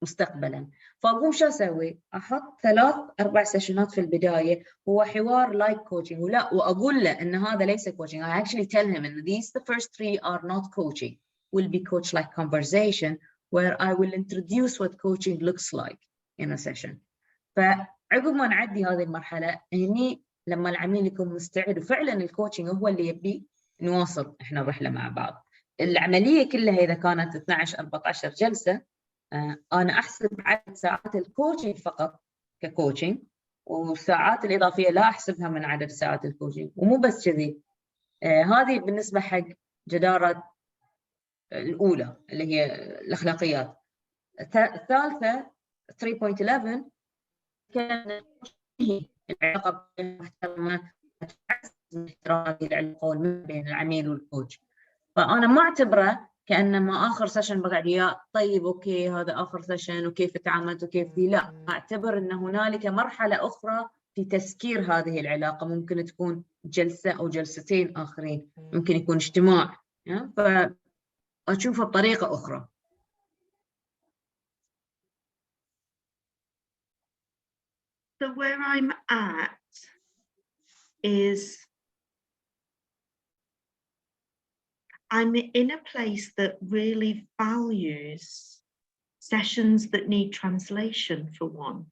مستقبلا؟ فأقوم شو أسوي؟ أحط 3-4 سيشنات في البداية هو حوار لايك كوتشنج، وأقول له إن هذا ليس كوتشنج. I actually tell him إن the first 3 are not coaching, will be coach like conversation where I will introduce what coaching looks like in a session. فعقب ما نعدي هذه المرحلة هني لما العميل يكون مستعد وفعلا الكوتشنج هو اللي يبي، نواصل احنا الرحلة مع بعض. العملية كلها إذا كانت 12-14 جلسة، أنا أحسب عدد ساعات الكوتشنج فقط ككوتشنج، والساعات الإضافية لا أحسبها من عدد ساعات الكوتشنج. ومو بس كذي، هذه بالنسبة حق جدارة الأولى اللي هي الأخلاقيات. الثالثة 3.11 كان العلاقة محترمة، تعزز احترام العلاقة بين العميل والكوتش. فأنا ما أعتبره كأنما آخر سيشن بقعد يا طيب أوكي هذا آخر سيشن وكيف تعاملت وكيف دي، لا، أعتبر أن هنالك مرحلة أخرى في تسكير هذه العلاقة، ممكن تكون جلسة أو جلستين آخرين، ممكن يكون اجتماع، فأشوفها بطريقة أخرى. So where I'm at is I'm in a place that really values sessions that need translation, for one,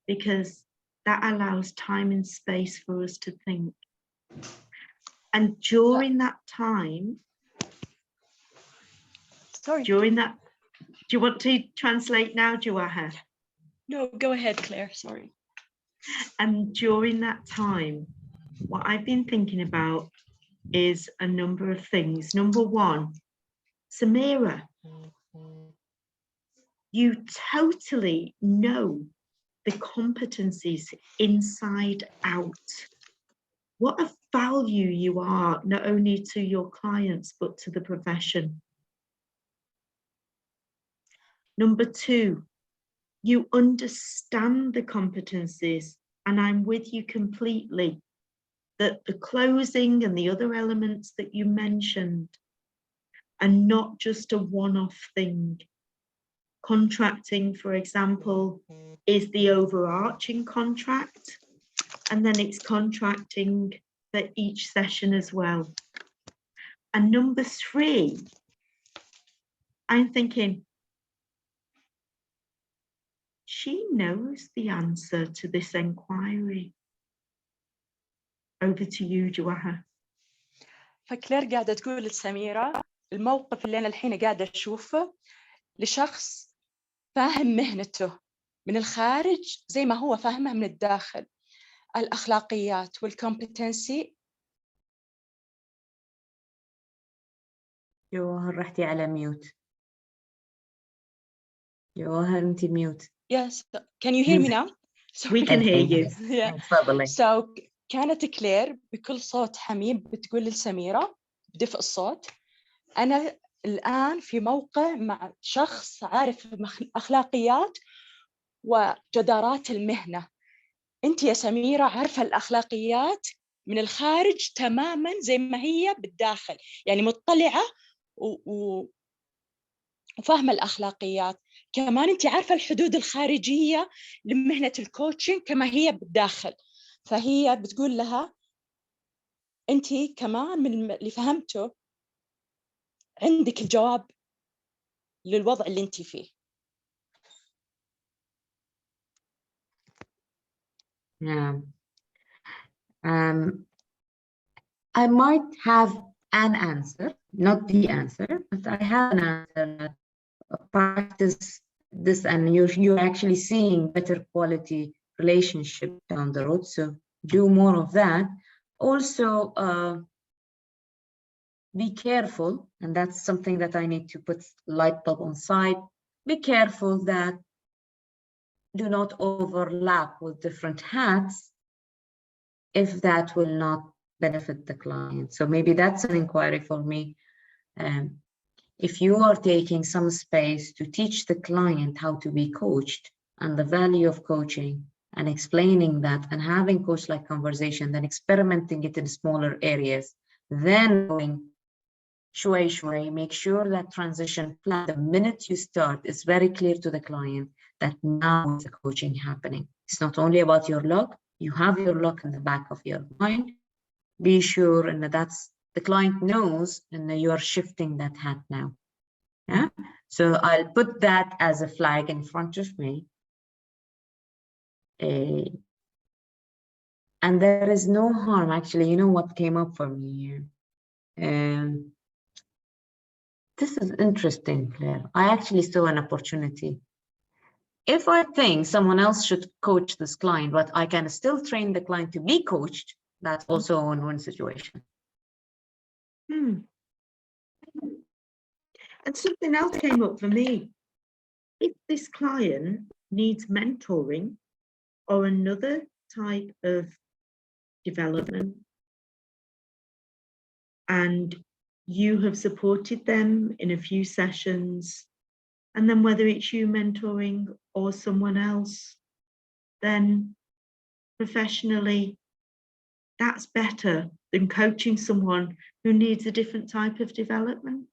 because that allows time and space for us to think. And during that time, during that, do you want to translate now, Juwaha? No, go ahead, Claire, sorry. And during that time, what I've been thinking about is a number of things. Number one, Samira, you totally know the competencies inside out. What a value you are, not only to your clients, but to the profession. Number two, you understand the competencies, and I'm with you completely, that the closing and the other elements that you mentioned are not just a one-off thing. Contracting, for example, is the overarching contract, and then it's contracting for each session as well. And number three, I'm thinking, she knows the answer to this inquiry. Over to you, Juwaha. فكلير قاعدة تقول لسميرة الموقف اللي أنا الحين قاعدة أشوفه لشخص فاهم مهنته من الخارج زي ما هو فاهمها من الداخل، الأخلاقيات والكومبتنسي. جواهر رحتي على ميوت. جواهر أنت ميوت. Yes, can you hear me now? We can hear you. Yeah. تفضلي. So كانت كلير بكل صوت حميم بتقول لسميرة بدفء الصوت، أنا الآن في موقع مع شخص عارف أخلاقيات وجدارات المهنة. أنت يا سميرة عارفة الأخلاقيات من الخارج تماماً زي ما هي بالداخل، يعني مطلعة وفاهمة الأخلاقيات. كمان أنت عارفة الحدود الخارجية لمهنة الكوتشنج كما هي بالداخل. فهي بتقول لها أنت كمان من اللي فهمته عندك الجواب للوضع اللي أنت فيه. Yeah. I might have an answer, not the answer, but I have an answer. Practice this, and you're actually seeing better quality relationship down the road. So do more of that. Also, be careful, and that's something that I need to put light bulb on side. Be careful that do not overlap with different hats if that will not benefit the client. So maybe that's an inquiry for me. If you are taking some space to teach the client how to be coached and the value of coaching and explaining that and having coach-like conversation, then experimenting it in smaller areas, then going shway, make sure that transition plan, the minute you start, is very clear to the client that now is the coaching happening. It's not only about your log, you have your log in the back of your mind. Be sure and that's the client knows and that you are shifting that hat now. Yeah. So I'll put that as a flag in front of me. And there is no harm, actually. You know what came up for me here? This is interesting, Claire. I actually saw an opportunity. If I think someone else should coach this client, but I can still train the client to be coached, that's also a win-win situation. And something else came up for me. If this client needs mentoring or another type of development, and you have supported them in a few sessions, and then whether it's you mentoring or someone else, then professionally, that's better than coaching someone who needs a different type of development.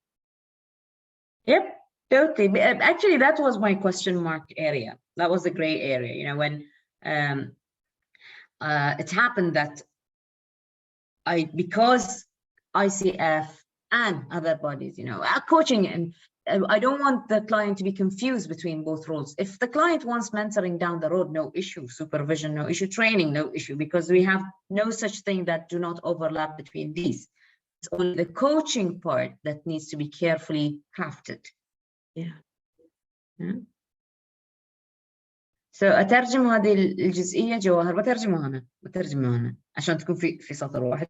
Yep, totally. Actually, that was my question mark area. That was the gray area, you know, when it happened that because ICF and other bodies, you know, are coaching, and I don't want the client to be confused between both roles. If the client wants mentoring down the road, no issue. Supervision, no issue. Training, no issue, because we have no such thing that do not overlap between these. It's only the coaching part that needs to be carefully crafted. Yeah. So أترجم هذه الجزئية جواهر، بترجمها أنا عشان تكون في سطر واحد.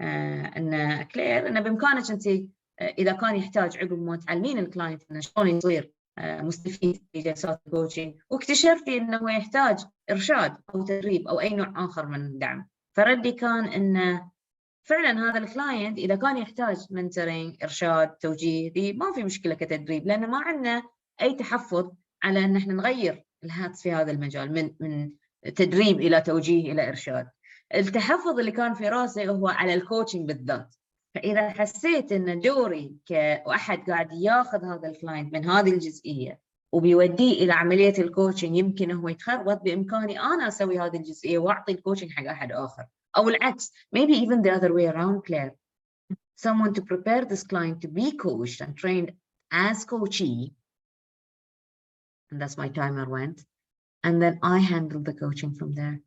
أن كلير أن بإمكانك أنت إذا كان يحتاج عقب ما تعلمين الكلاينت أنه شلون يصير مستفيد في جلسات الكوتشنج، واكتشفتي أنه يحتاج إرشاد أو تدريب أو أي نوع آخر من الدعم، فردي كان أنه فعلا هذا الكلاينت إذا كان يحتاج منتورينج، إرشاد، توجيه، دي ما في مشكلة كتدريب، لأن ما عندنا أي تحفظ على أن احنا نغير الهاتس في هذا المجال من تدريب إلى توجيه إلى إرشاد. التحفظ اللي كان في راسي هو على الكوتشنج بالذات. فإذا حسيت أن دوري كأحد قاعد ياخذ هذا الكلاينت من هذه الجزئية وبيوديه إلى عملية الكوتشنج، يمكن هو يتخربط، بإمكاني أنا أسوي هذه الجزئية وأعطي الكوتشنج حق أحد آخر. أو العكس, maybe even the other way around, Claire. Someone to prepare this client to be coached and trained as coachee, and that's my timer went, and then I handled the coaching from there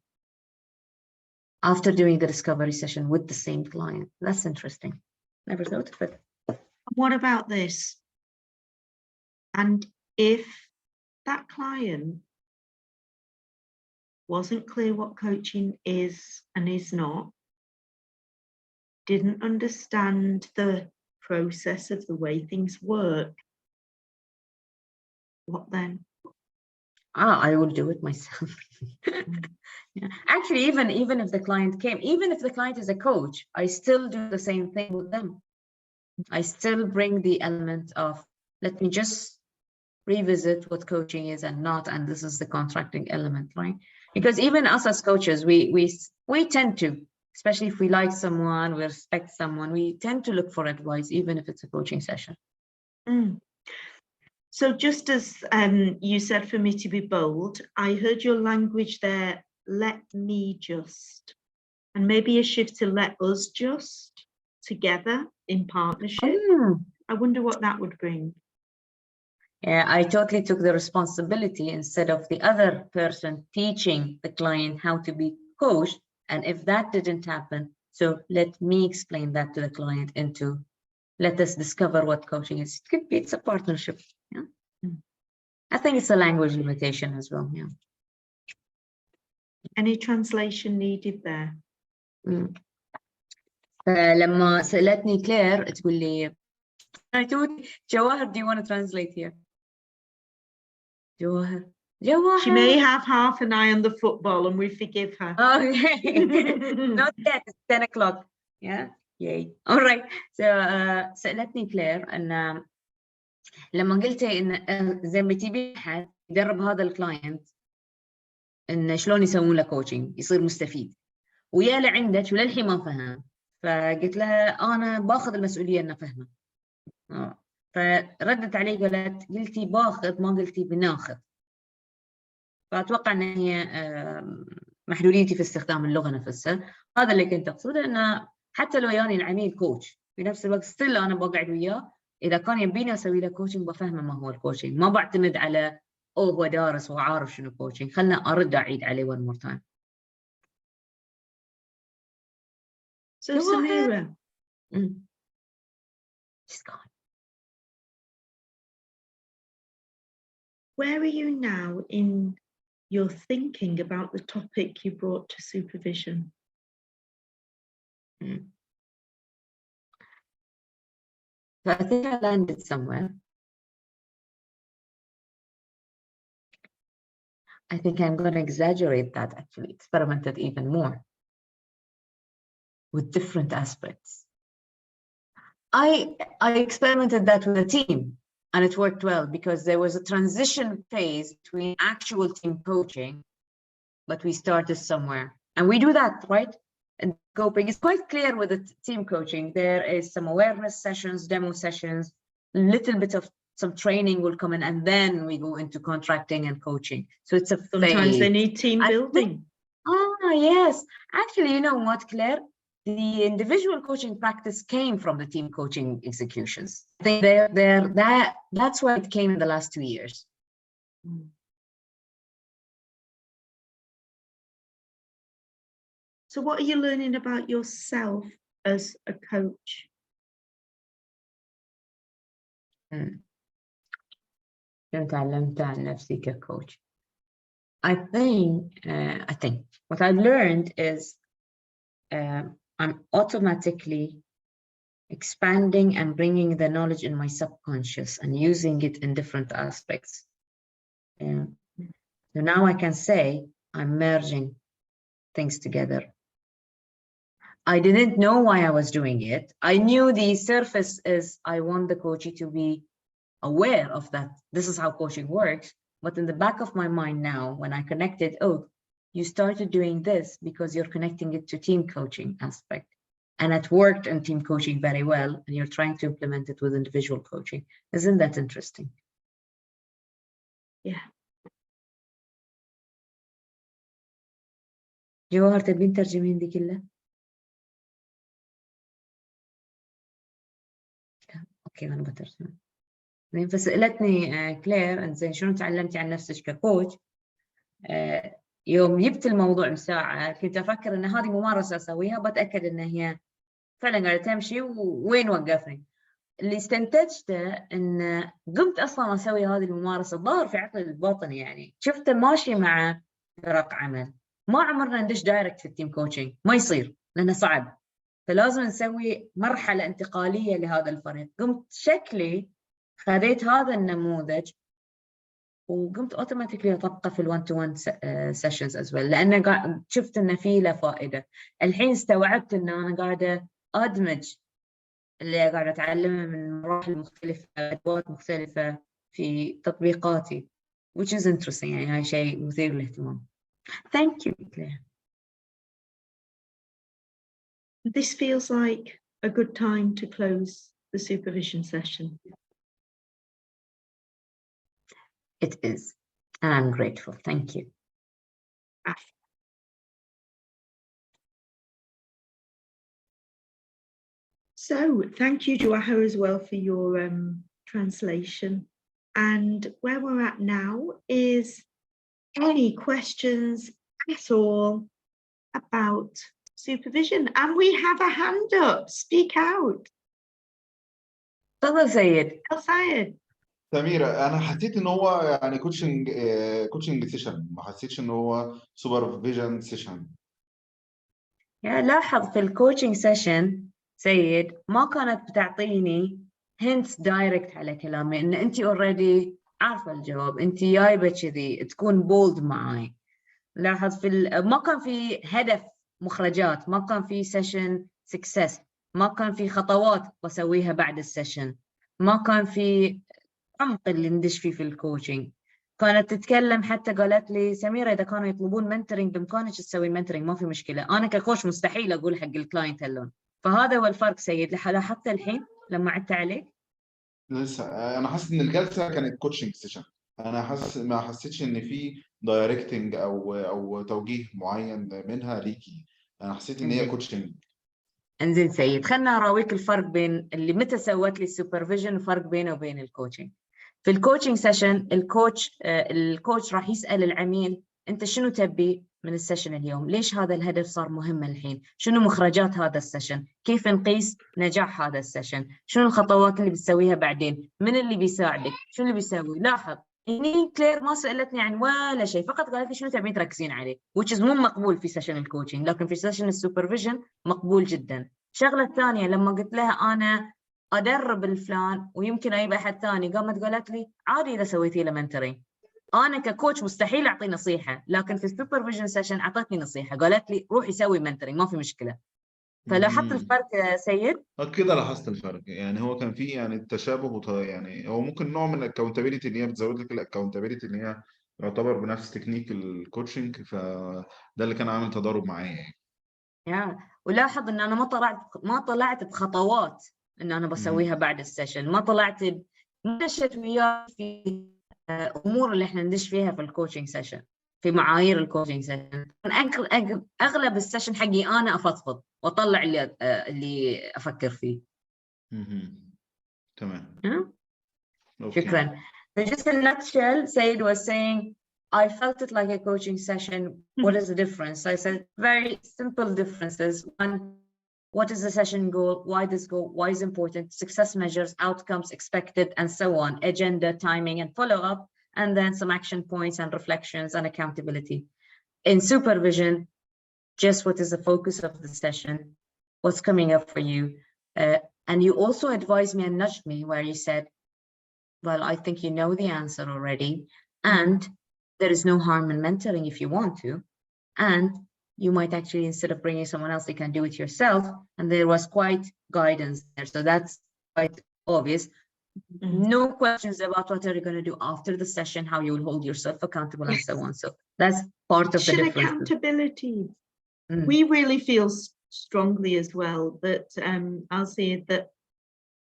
after doing the discovery session with the same client. That's interesting. Never thought of it. What about this? And if that client wasn't clear what coaching is and is not, didn't understand the process of the way things work, what then? I will do it myself. Yeah. Actually, even if the client came, even if the client is a coach, I still do the same thing with them. I still bring the element of, let me just revisit what coaching is and not, and this is the contracting element, right? Because even us as coaches, we tend to, especially if we like someone, we respect someone, we tend to look for advice, even if it's a coaching session. So just as you said for me to be bold, I heard your language there, let me just, and maybe a shift to let us just together in partnership. I wonder what that would bring. Yeah, I totally took the responsibility instead of the other person teaching the client how to be coached. And if that didn't happen, so let me explain that to the client into, let us discover what coaching is. It could be, it's a partnership. Yeah. I think it's a language limitation as well. Yeah. Any translation needed there? لما سألتني كلير تقول لي جواهر, do you want to translate here? Jawahar. She may have half an eye on the football and we forgive her. Okay. Not yet, it's 10 o'clock. Yeah, yay. All right. So سألتني كلير أن لما قلت إن زي ما تبي أحد يدرب هذا الكلاينت إن شلون يسوون له كوتشنج يصير مستفيد، ويا لعندك وللحين ما فهم، فقلت لها أنا باخذ المسؤولية إن أفهمه. فردت علي قلتي باخذ ما قلتي بناخذ. فأتوقع أن هي محدوديتي في استخدام اللغة نفسها. هذا اللي كنت أقصده، أنه حتى لو ياني العميل كوتش في نفس الوقت ستيل أنا بقعد وياه، إذا كان يبيني أسوي له كوتشنج بفهمه ما هو الكوتشنج، ما بعتمد على هو دارس وعارف شنو كوتشنج، خلنا أرد أعيد عليه one more time. So Samira, she's gone. Where are you now in your thinking about the topic you brought to supervision? So I think I landed somewhere. I think I'm going to exaggerate that, actually, experiment it even more with different aspects. I experimented that with a team, and it worked well because there was a transition phase between actual team coaching, but we started somewhere, and we do that, right? And scoping is quite clear with the team coaching. There is some awareness sessions, demo sessions, little bit of some training will come in, and then we go into contracting and coaching. So it's a Sometimes phase. they need team building. Yes. Actually, you know what, Claire? The individual coaching practice came from the team coaching executions. I think that's why it came in the last 2 years. So what are you learning about yourself as a coach? شنو تعلمت عن نفسي كcoach? I think what I've learned is I'm automatically expanding and bringing the knowledge in my subconscious and using it in different aspects. So now I can say I'm merging things together. I didn't know why I was doing it. I knew the surface is I want the coachee to be aware of that. This is how coaching works. But in the back of my mind now, when I connected, oh, you started doing this because you're connecting it to team coaching aspect. And it worked in team coaching very well. And you're trying to implement it with individual coaching. Isn't that interesting? Yeah. جوهر تبين ترجمين دي كلها؟ اوكي انا بترجم. فسألتني كلير انزين شنو تعلمتي عن نفسك ككوتش؟ يوم جبت الموضوع مساعة كنت افكر ان هذه ممارسة اسويها بتأكد ان هي فعلا قاعدة تمشي وين وقفني. اللي استنتجته ان قمت اصلا اسوي هذه الممارسة ظهر في عقلي الباطني، يعني شفته ماشي مع فرق عمل. ما عمرنا ندش دايركت في التيم كوتشنج، ما يصير لانه صعب، فلازم نسوي مرحلة انتقالية لهذا الفريق. قمت شكلي خذيت هذا النموذج وقمت اوتوماتيكلي اطبقه في ال1 to 1 سيشنز از ويل، لانه شفت انه في له فائده. الحين استوعبت ان انا قاعده ادمج اللي قاعده اتعلمه من مراحل مختلفه، ادوات مختلفه في تطبيقاتي، which is interesting. يعني هاي شيء مثير للاهتمام. Thank you, Claire. This feels like a good time to close the supervision session. It is, and I'm grateful. Thank you. So thank you, Joaha, as well for your translation. And where we're at now is any questions at all about supervision. And we have a hand up. Speak out. تفضل سيد. سيد. سميرة، أنا حسيت إن هو يعني كوتشنج سيشن، ما حسيتش إن هو سوبرفيجن سيشن. يعني لاحظ في الكوتشنج سيشن سيد ما كانت بتعطيني hints دايركت على كلامي، إن أنت already عارفة الجواب، أنت جايبة كذي تكون بولد معاي. لاحظ ما كان في هدف مخرجات، ما كان في سيشن سكسس، ما كان في خطوات بسويها بعد السيشن، ما كان في عمق اللي ندش فيه في الكوتشنج. كانت تتكلم حتى قالت لي سميرة إذا كانوا يطلبون منتورنج بإمكانك تسوي منتورنج، ما في مشكلة. أنا ككوتش مستحيل أقول حق الكلاينت هاللون. فهذا هو الفرق سيد. لاحظت الحين لما عدت عليك؟ لسه أنا حاسس إن الجلسة كانت كوتشنج سيشن. أنا ما حسيتش إن في دايركتنج أو توجيه معين منها ليكي. أنا حسيت إن هي كوتشنج. انزين سيد، خلنا أراويك الفرق بين اللي متى سوت لي السوبرفيجن وفرق بينه وبين الكوتشنج. في الكوتشنج سيشن الكوتش راح يسأل العميل أنت شنو تبي من السيشن اليوم؟ ليش هذا الهدف صار مهم الحين؟ شنو مخرجات هذا السيشن؟ كيف نقيس نجاح هذا السيشن؟ شنو الخطوات اللي بتسويها بعدين؟ من اللي بيساعدك؟ شنو اللي بيسوي؟ لاحظ هني كلير ما سألتني عن ولا شيء، فقط قالت لي شنو تبين تركزين عليه، which is مو مقبول في سيشن الكوتشنج، لكن في سيشن السوبرفيجن مقبول جدا. الشغلة الثانية لما قلت لها أنا أدرب الفلان ويمكن أجيب أحد ثاني، قامت قالت لي عادي إذا سويتي له منتورينج. أنا ككوتش مستحيل أعطي نصيحة، لكن في السوبرفيجن سيشن أعطتني نصيحة، قالت لي روحي سوي منتورينج ما في مشكلة. فلاحظت الفرق سيد؟ كده لاحظت الفرق، يعني هو كان فيه يعني التشابه، يعني هو ممكن نوع من الاكونتابيلتي اللي هي بتزود لك الاكونتابيلتي اللي هي يعتبر بنفس تكنيك الكوتشنج، فده اللي كان عامل تضارب معايا يعني. ولاحظ ان انا ما طلعت بخطوات ان انا بسويها بعد السيشن، ما طلعت مشيت وياه في امور اللي احنا ندش فيها في الكوتشنج سيشن، في معايير الكوتشنج سيشن. اغلب السيشن حقي انا افضفض واطلع اللي افكر فيه. تمام. شكرا. So just in a nutshell, Said was saying, I felt it like a coaching session. What is the difference? I said very simple differences. One, what is the session goal? Why this goal? Why is important? Success measures, outcomes expected, and so on. Agenda, timing, and follow-up, and then some action points and reflections and accountability. In supervision, just what is the focus of the session? What's coming up for you? And you also advised me and nudged me where you said, well, I think you know the answer already, and there is no harm in mentoring if you want to, and you might actually, instead of bringing someone else, you can do it yourself, and there was quite guidance there, so that's quite obvious. No questions about what are you going to do after the session, how you will hold yourself accountable, and so on. So that's part of the difference. Accountability. We really feel strongly as well that I'll say that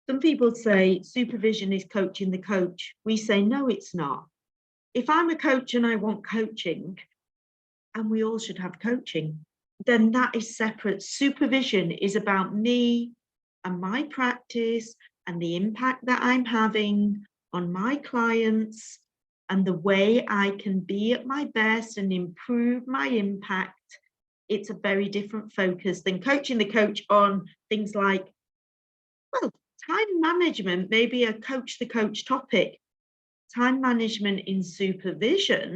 some people say supervision is coaching the coach. We say, no, it's not. If I'm a coach and I want coaching, and we all should have coaching, then that is separate. Supervision is about me and my practice and the impact that I'm having on my clients and the way I can be at my best and improve my impact. It's a very different focus than coaching the coach on things like, well, time management, maybe a coach the coach topic. Time management in supervision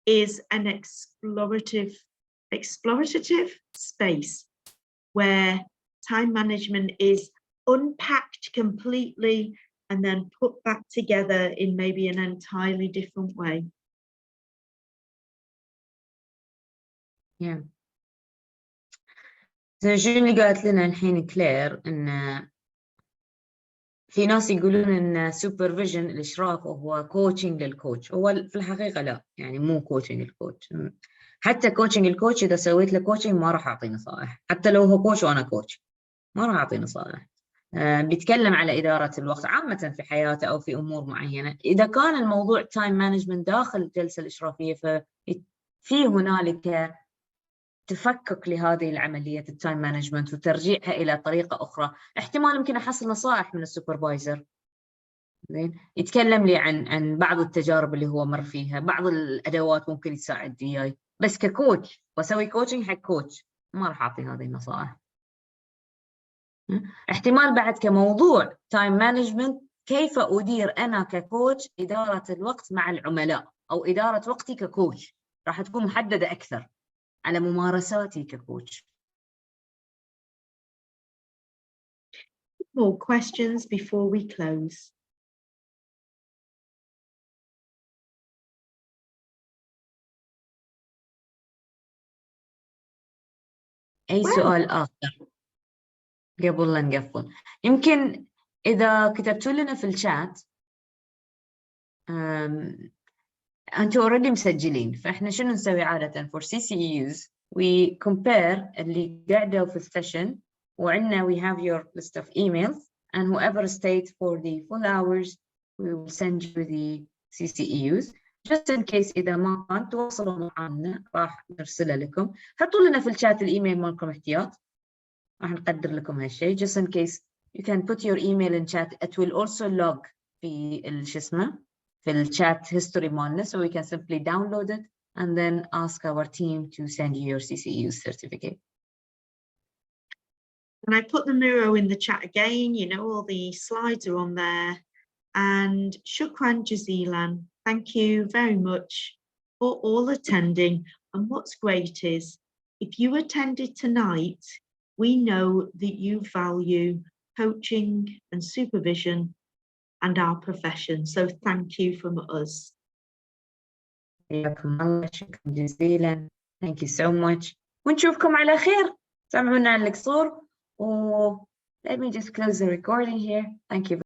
is an explorative space where time management is unpacked completely and then put back together in maybe an entirely different way. Yeah. زي اللي قالت لنا الحين كلير ان في ناس يقولون ان سوبرفيجن الاشراف هو كوتشنج للكوتش، هو في الحقيقه لا، يعني مو كوتشنج الكوتش. حتى كوتشنج الكوتش اذا سويت له كوتشنج ما راح اعطي نصائح، حتى لو هو كوتش وانا كوتش ما راح اعطي نصائح. بيتكلم على اداره الوقت عامه في حياته او في امور معينه. اذا كان الموضوع تايم مانجمنت داخل الجلسه الاشرافيه ففي هنالك تفكك لهذه العملية التايم مانجمنت وترجيعها إلى طريقة أخرى. احتمال يمكن أحصل نصائح من السوبرفايزر، زين، يتكلم لي عن بعض التجارب اللي هو مر فيها، بعض الأدوات ممكن يساعد وياي، بس ككوتش وأسوي كوتشنج حق كوتش ما راح أعطي هذه النصائح. احتمال بعد كموضوع تايم مانجمنت، كيف أدير أنا ككوتش إدارة الوقت مع العملاء أو إدارة وقتي ككوتش، راح تكون محددة أكثر على ممارساتي ككوتش. More questions before we close? أي سؤال آخر قبل لا نقفل؟ يمكن إذا كتبتوا لنا في الشات، أنتوا already مسجلين، فإحنا شنو نسوي عادة for CCEUs we compare اللي قاعدوا في السيشن وعندنا we have your list of emails and whoever stayed for the full hours we will send you the CCEUs just in case إذا ما كان تواصلوا معنا راح نرسلها لكم. حطوا لنا في الشات الإيميل مالكم احتياط، راح نقدر لكم هالشيء just in case you can put your email in chat. It will also log في شو اسمه في الchat history مالنا, so we can simply download it and then ask our team to send you your CCEU certificate. And I put the Miro in the chat again, you know, all the slides are on there. And shukran jazilan, thank you very much for all attending. And what's great is, if you attended tonight, we know that you value coaching and supervision and our profession. So thank you from us. حياكم الله, شكرا جزيلا. Thank you so much. ونشوفكم على خير سامحونا على القصور. Let me just close the recording here. Thank you.